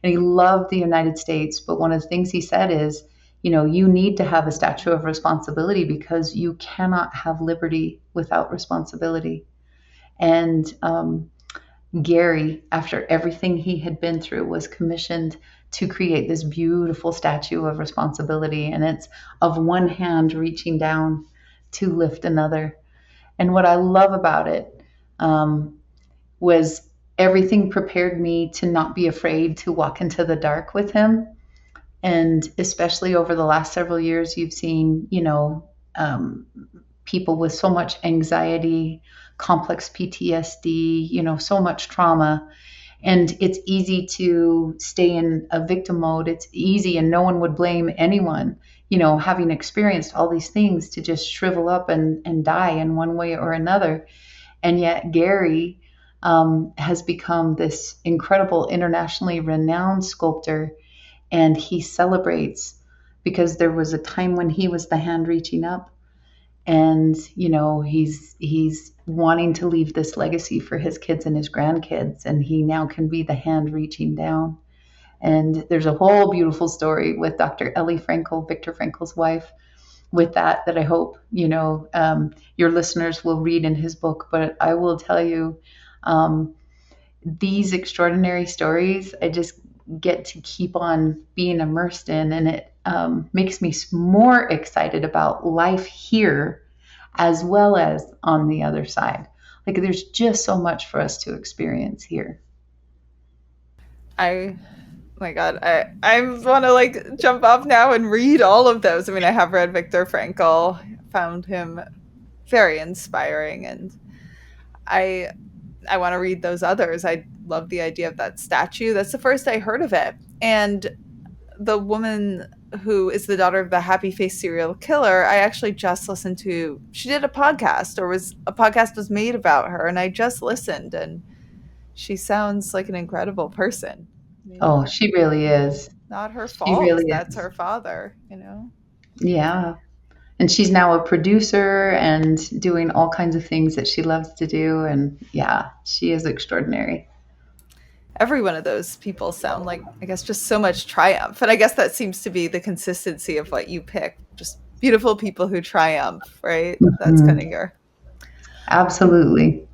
[SPEAKER 2] And he loved the United States. But one of the things he said is, you need to have a statue of responsibility because you cannot have liberty without responsibility. And Gary, after everything he had been through, was commissioned to create this beautiful statue of responsibility. And it's of one hand reaching down to lift another. And what I love about it was everything prepared me to not be afraid to walk into the dark with him. And especially over the last several years, you've seen, people with so much anxiety, complex PTSD, so much trauma. And it's easy to stay in a victim mode. It's easy, and no one would blame anyone, having experienced all these things, to just shrivel up and die in one way or another. And yet Gary has become this incredible, internationally renowned sculptor, and he celebrates because there was a time when he was the hand reaching up, and he's wanting to leave this legacy for his kids and his grandkids, and he now can be the hand reaching down. And there's a whole beautiful story with Dr. Ellie Frankel, Viktor Frankel's wife, with that I hope, your listeners will read in his book. But I will tell you, these extraordinary stories, I just get to keep on being immersed in, and it makes me more excited about life here as well as on the other side. Like, there's just so much for us to experience here.
[SPEAKER 1] I my God, I want to like jump off now and read all of those. I mean, I have read Viktor Frankl, found him very inspiring, and I I want to read those others. I love the idea of that statue. That's the first I heard of it. And the woman who is the daughter of the happy face serial killer, I actually just listened to. She did a podcast, or was a podcast was made about her, and I just listened, and she sounds like an incredible person. I mean,
[SPEAKER 2] Oh, she really is.
[SPEAKER 1] not her
[SPEAKER 2] She
[SPEAKER 1] fault.
[SPEAKER 2] really
[SPEAKER 1] That's
[SPEAKER 2] is.
[SPEAKER 1] her father, you know?
[SPEAKER 2] Yeah. And she's now a producer and doing all kinds of things that she loves to do. And yeah, she is extraordinary.
[SPEAKER 1] Every one of those people sound like, I guess, just so much triumph. And I guess that seems to be the consistency of what you pick. Just beautiful people who triumph, right? That's kind of
[SPEAKER 2] Mhm.
[SPEAKER 1] your.
[SPEAKER 2] Absolutely.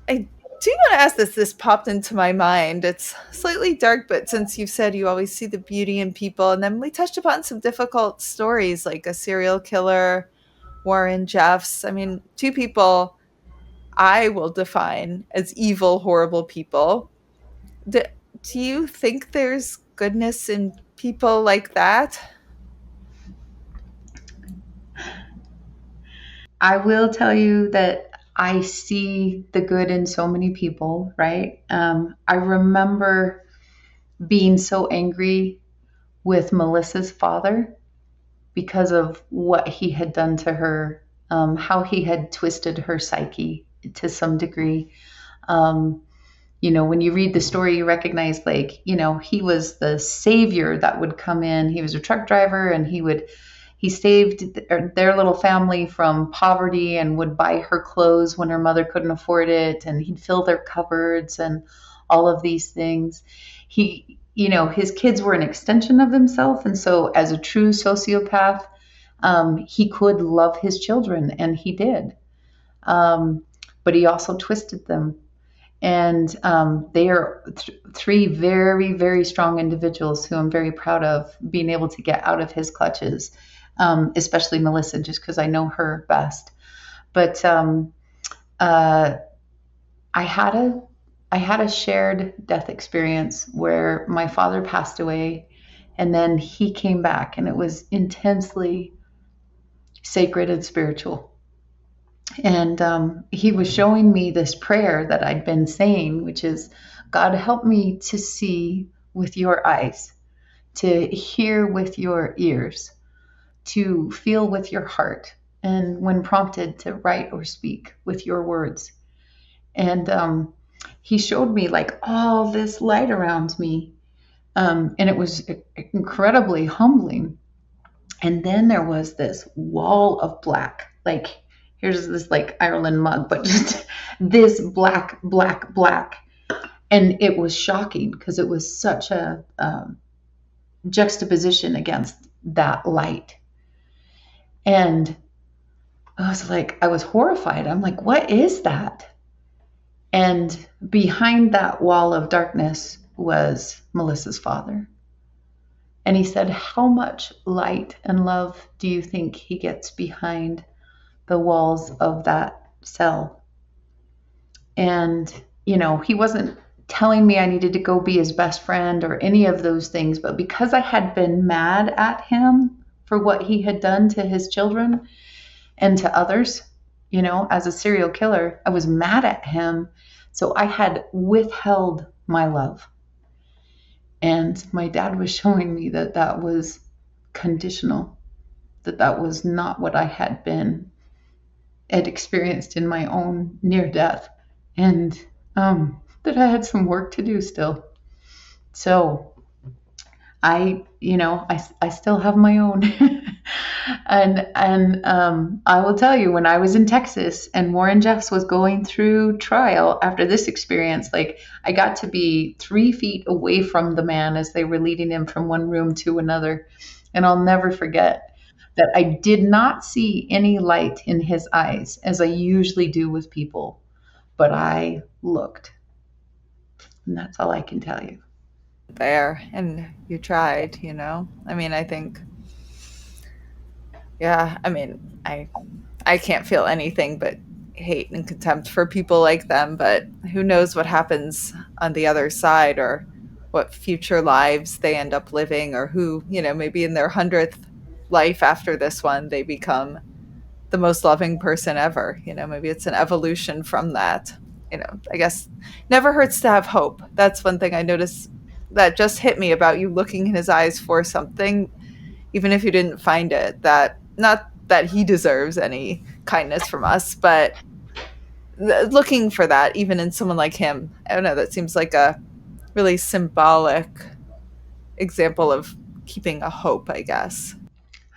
[SPEAKER 1] I do want to ask this. This popped into my mind. It's slightly dark, but since you've said you always see the beauty in people, and then we touched upon some difficult stories like a serial killer, Warren Jeffs. I mean, two people I will define as evil, horrible people. Do, do you think there's goodness in people like that?
[SPEAKER 2] I will tell you that I see the good in so many people, right? I remember being so angry with Melissa's father because of what he had done to her, how he had twisted her psyche to some degree. Um, when you read the story, you recognize, like, he was the savior that would come in. He was a truck driver, and he saved their little family from poverty and would buy her clothes when her mother couldn't afford it. And he'd fill their cupboards and all of these things. His kids were an extension of himself. And so, as a true sociopath, he could love his children, and he did. But he also twisted them. And they are three very, very strong individuals who I'm very proud of being able to get out of his clutches, especially Melissa, just because I know her best. But uh, I had a shared death experience where my father passed away, and then he came back, and it was intensely sacred and spiritual. And he was showing me this prayer that I'd been saying, which is, God, help me to see with your eyes, to hear with your ears, to feel with your heart, and when prompted, to write or speak with your words. And he showed me like all this light around me. And it was incredibly humbling. And then there was this wall of black, like, here's this like Ireland mug, but just this black, black, black. And it was shocking because it was such a juxtaposition against that light. And I was horrified. I'm like, what is that? And behind that wall of darkness was Melissa's father. And he said, how much light and love do you think he gets behind the walls of that cell? And, he wasn't telling me I needed to go be his best friend or any of those things, but because I had been mad at him for what he had done to his children and to others, as a serial killer, I was mad at him. So I had withheld my love. And my dad was showing me that that was conditional, that was not what I had experienced in my own near death, and that I had some work to do still. So I still have my own. And I will tell you, when I was in Texas and Warren Jeffs was going through trial after this experience, like, I got to be 3 feet away from the man as they were leading him from one room to another. And I'll never forget, that I did not see any light in his eyes as I usually do with people, but I looked. And that's all I can tell you.
[SPEAKER 1] There, and you tried, you know? I mean, I think, yeah, I mean, I can't feel anything but hate and contempt for people like them, but who knows what happens on the other side, or what future lives they end up living, or who, you know, maybe in their 100th life after this one, they become the most loving person ever. You know, maybe it's an evolution from that. You know, I guess never hurts to have hope. That's one thing I noticed that just hit me about you looking in his eyes for something, even if you didn't find it. That, not that he deserves any kindness from us, but looking for that even in someone like him. I don't know, that seems like a really symbolic example of keeping a hope, I guess.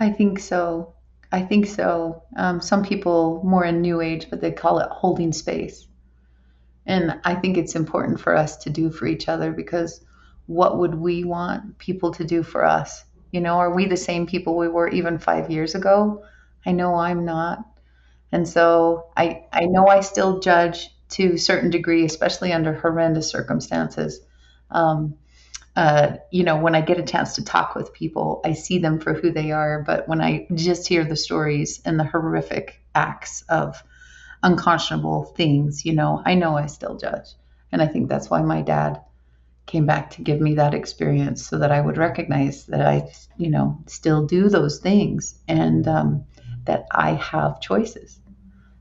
[SPEAKER 2] I think so. I think so. Some people more in New Age, but they call it holding space. And I think it's important for us to do for each other, because what would we want people to do for us? You know, are we the same people we were even 5 years ago? I know I'm not. And so I know I still judge to a certain degree, especially under horrendous circumstances. Um, when I get a chance to talk with people, I see them for who they are. But when I just hear the stories and the horrific acts of unconscionable things, I know I still judge. And I think that's why my dad came back to give me that experience, so that I would recognize that I, still do those things, and that I have choices.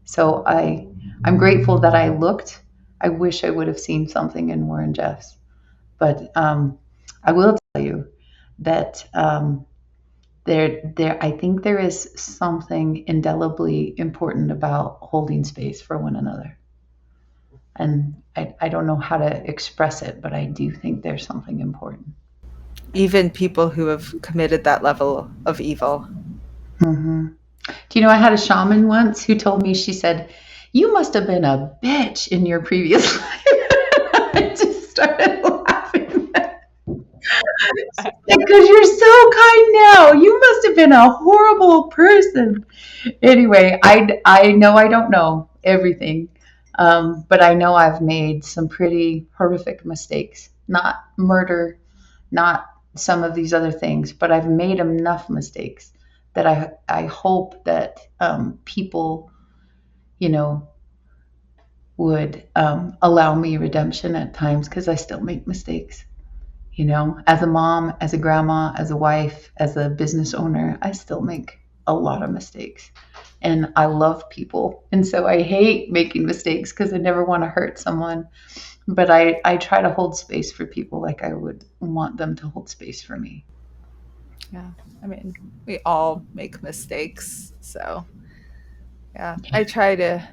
[SPEAKER 2] So I'm grateful that I looked. I wish I would have seen something in Warren Jeffs. But I will tell you that I think there is something indelibly important about holding space for one another. And I don't know how to express it, but I do think there's something important.
[SPEAKER 1] Even people who have committed that level of evil.
[SPEAKER 2] Hmm. Do you know, I had a shaman once who told me, she said, "You must have been a bitch in your previous life." I just started laughing. Because you're so kind now. You must have been a horrible person. Anyway, I know I don't know everything, but I know I've made some pretty horrific mistakes. Not murder, not some of these other things, but I've made enough mistakes that I hope that people, you know, would allow me redemption at times, because I still make mistakes. As a mom, as a grandma, as a wife, as a business owner, I still make a lot of mistakes. And I love people. And so I hate making mistakes, because I never want to hurt someone. But I try to hold space for people like I would want them to hold space for me.
[SPEAKER 1] Yeah. I mean, we all make mistakes. So, yeah, I try to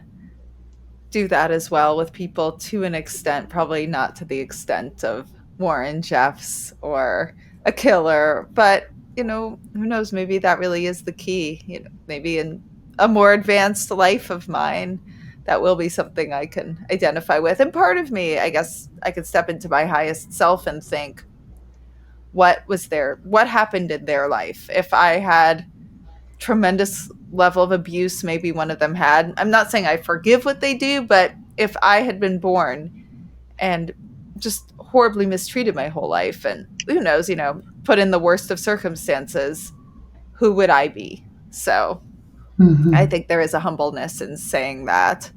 [SPEAKER 1] do that as well with people to an extent, probably not to the extent of Warren Jeffs or a killer, but who knows, maybe that really is the key. Maybe in a more advanced life of mine, that will be something I can identify with. And part of me, I guess I could step into my highest self and think, what happened in their life? If I had tremendous level of abuse maybe one of them had. I'm not saying I forgive what they do, but if I had been born and just horribly mistreated my whole life, and who knows, put in the worst of circumstances, who would I be? So I
[SPEAKER 2] Mm-hmm.
[SPEAKER 1] think there is a humbleness in saying that.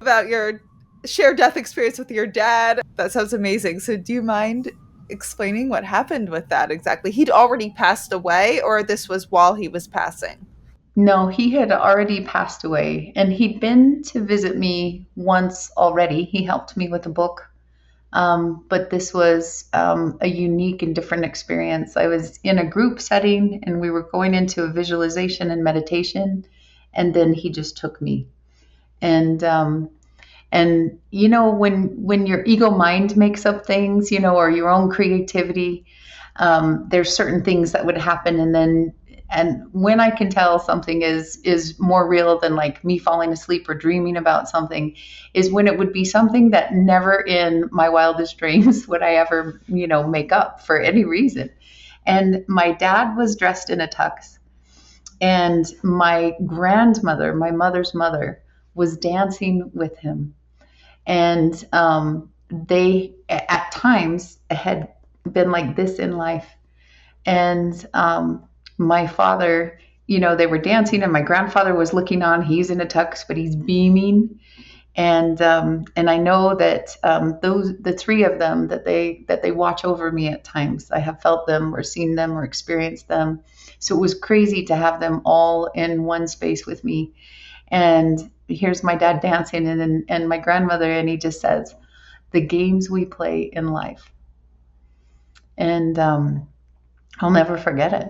[SPEAKER 1] About your shared death experience with your dad, that sounds amazing. So do you mind explaining what happened with that exactly? He'd already passed away, or this was while he was passing?
[SPEAKER 2] No, he had already passed away, and he'd been to visit me once already. He helped me with a book. But this was a unique and different experience. I was in a group setting, and we were going into a visualization and meditation, and then he just took me. And when your ego mind makes up things, or your own creativity, there's certain things that would happen, and when I can tell something is more real than like me falling asleep or dreaming about something, is when it would be something that never in my wildest dreams would I ever, make up for any reason. And my dad was dressed in a tux, And my grandmother, my mother's mother, was dancing with him. And they, at times, had been like this in life. And my father, they were dancing, and my grandfather was looking on. He's in a tux, but he's beaming. And I know that the three of them, that they watch over me at times. I have felt them or seen them or experienced them. So it was crazy to have them all in one space with me. And here's my dad dancing, and my grandmother, and he just says, "The games we play in life." And I'll never forget it.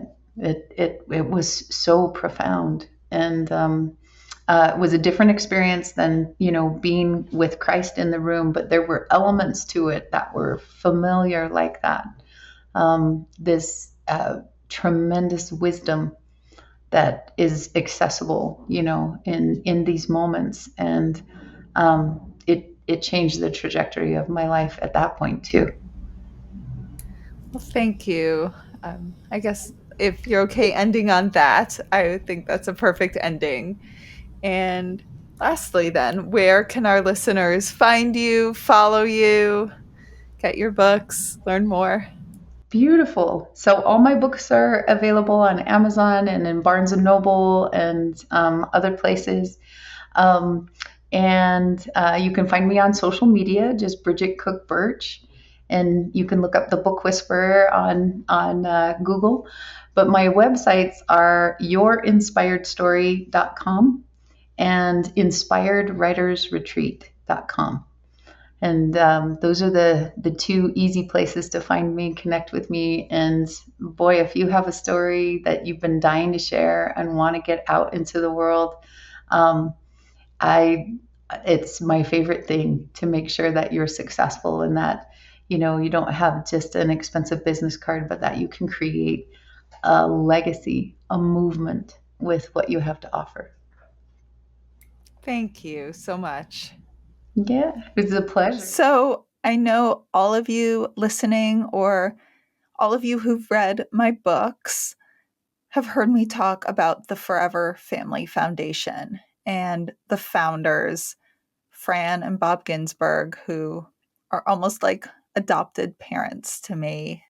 [SPEAKER 2] It was so profound, and it was a different experience than being with Christ in the room. But there were elements to it that were familiar, like that. This tremendous wisdom that is accessible, in these moments, and it changed the trajectory of my life at that point too.
[SPEAKER 1] Well, thank you. I guess if you're okay ending on that, I think that's a perfect ending. And lastly, then, where can our listeners find you, follow you, get your books, learn more?
[SPEAKER 2] Beautiful. So all my books are available on Amazon and in Barnes and Noble and other places. Um, and you can find me on social media, just Bridget Cook-Burch, and you can look up the Book Whisperer on Google. But my websites are yourinspiredstory.com and inspiredwritersretreat.com. And those are the two easy places to find me, connect with me. And boy, if you have a story that you've been dying to share and want to get out into the world, um, it's my favorite thing to make sure that you're successful, and that you don't have just an expensive business card, but that you can create a legacy, a movement with what you have to offer.
[SPEAKER 1] Thank you so much.
[SPEAKER 2] Yeah, it was a pleasure.
[SPEAKER 1] So I know all of you listening, or all of you who've read my books, have heard me talk about the Forever Family Foundation and the founders, Fran and Bob Ginsberg, who are almost like adopted parents to me.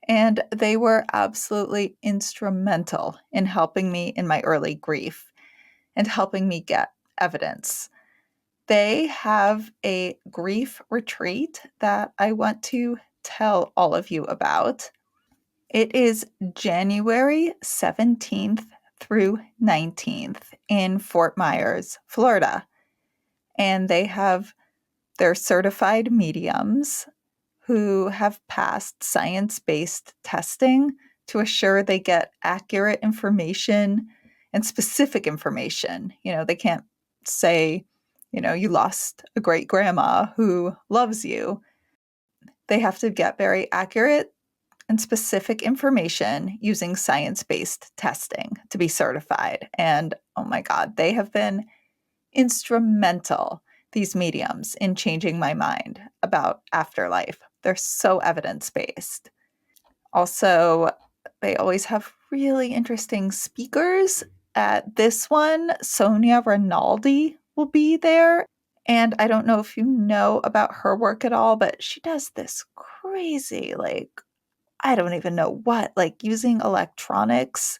[SPEAKER 1] And they were absolutely instrumental in helping me in my early grief and helping me get evidence. They have a grief retreat that I want to tell all of you about. It is January 17th through 19th in Fort Myers, Florida. And they have their certified mediums who have passed science-based testing to assure they get accurate information and specific information. They can't say, you lost a great grandma who loves you. They have to get very accurate and specific information using science-based testing to be certified. And oh my God, they have been instrumental, these mediums, in changing my mind about afterlife. They're so evidence-based. Also, they always have really interesting speakers. At this one, Sonia Rinaldi will be there. And I don't know if you know about her work at all, but she does this crazy, I don't even know what, using electronics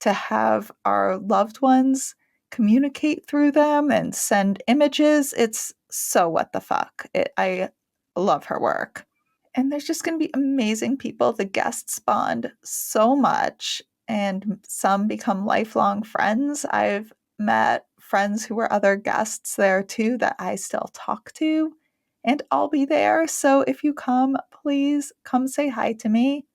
[SPEAKER 1] to have our loved ones communicate through them and send images. It's so what the fuck. I love her work. And there's just going to be amazing people. The guests bond so much, and some become lifelong friends. I've met friends who were other guests there too that I still talk to, and I'll be there. So if you come, please come say hi to me.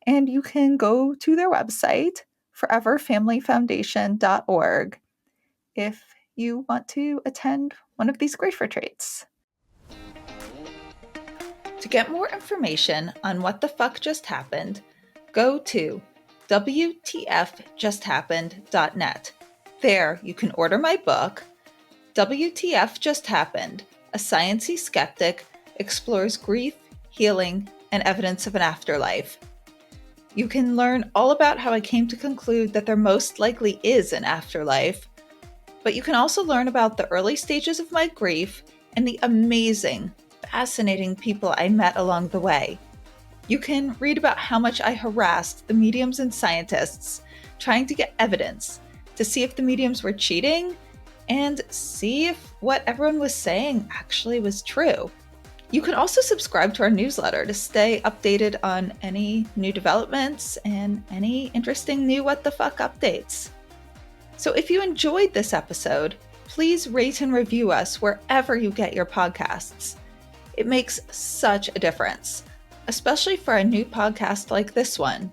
[SPEAKER 1] And you can go to their website, foreverfamilyfoundation.org, if you want to attend one of these grief retreats. To get more information on what the fuck just happened, go to WTFJustHappened.net. There you can order my book, WTF Just Happened, A Sciencey Skeptic Explores Grief, Healing, and Evidence of an Afterlife. You can learn all about how I came to conclude that there most likely is an afterlife, but you can also learn about the early stages of my grief and the amazing, fascinating people I met along the way. You can read about how much I harassed the mediums and scientists trying to get evidence to see if the mediums were cheating and see if what everyone was saying actually was true. You can also subscribe to our newsletter to stay updated on any new developments and any interesting new what the fuck updates. So if you enjoyed this episode, please rate and review us wherever you get your podcasts. It makes such a difference, especially for a new podcast like this one.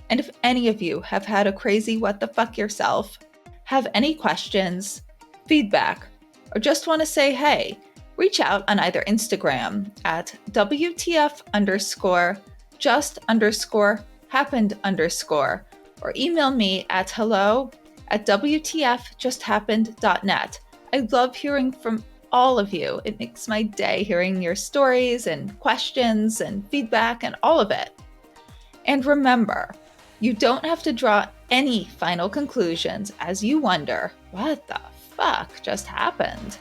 [SPEAKER 1] And if any of you have had a crazy what the fuck yourself, have any questions, feedback, or just want to say hey, reach out on either Instagram at WTF_just_happened_ or email me at hello@WTFjusthappened.net. I love hearing from all of you. It makes my day hearing your stories and questions and feedback and all of it. And remember, you don't have to draw any final conclusions as you wonder, what the fuck just happened?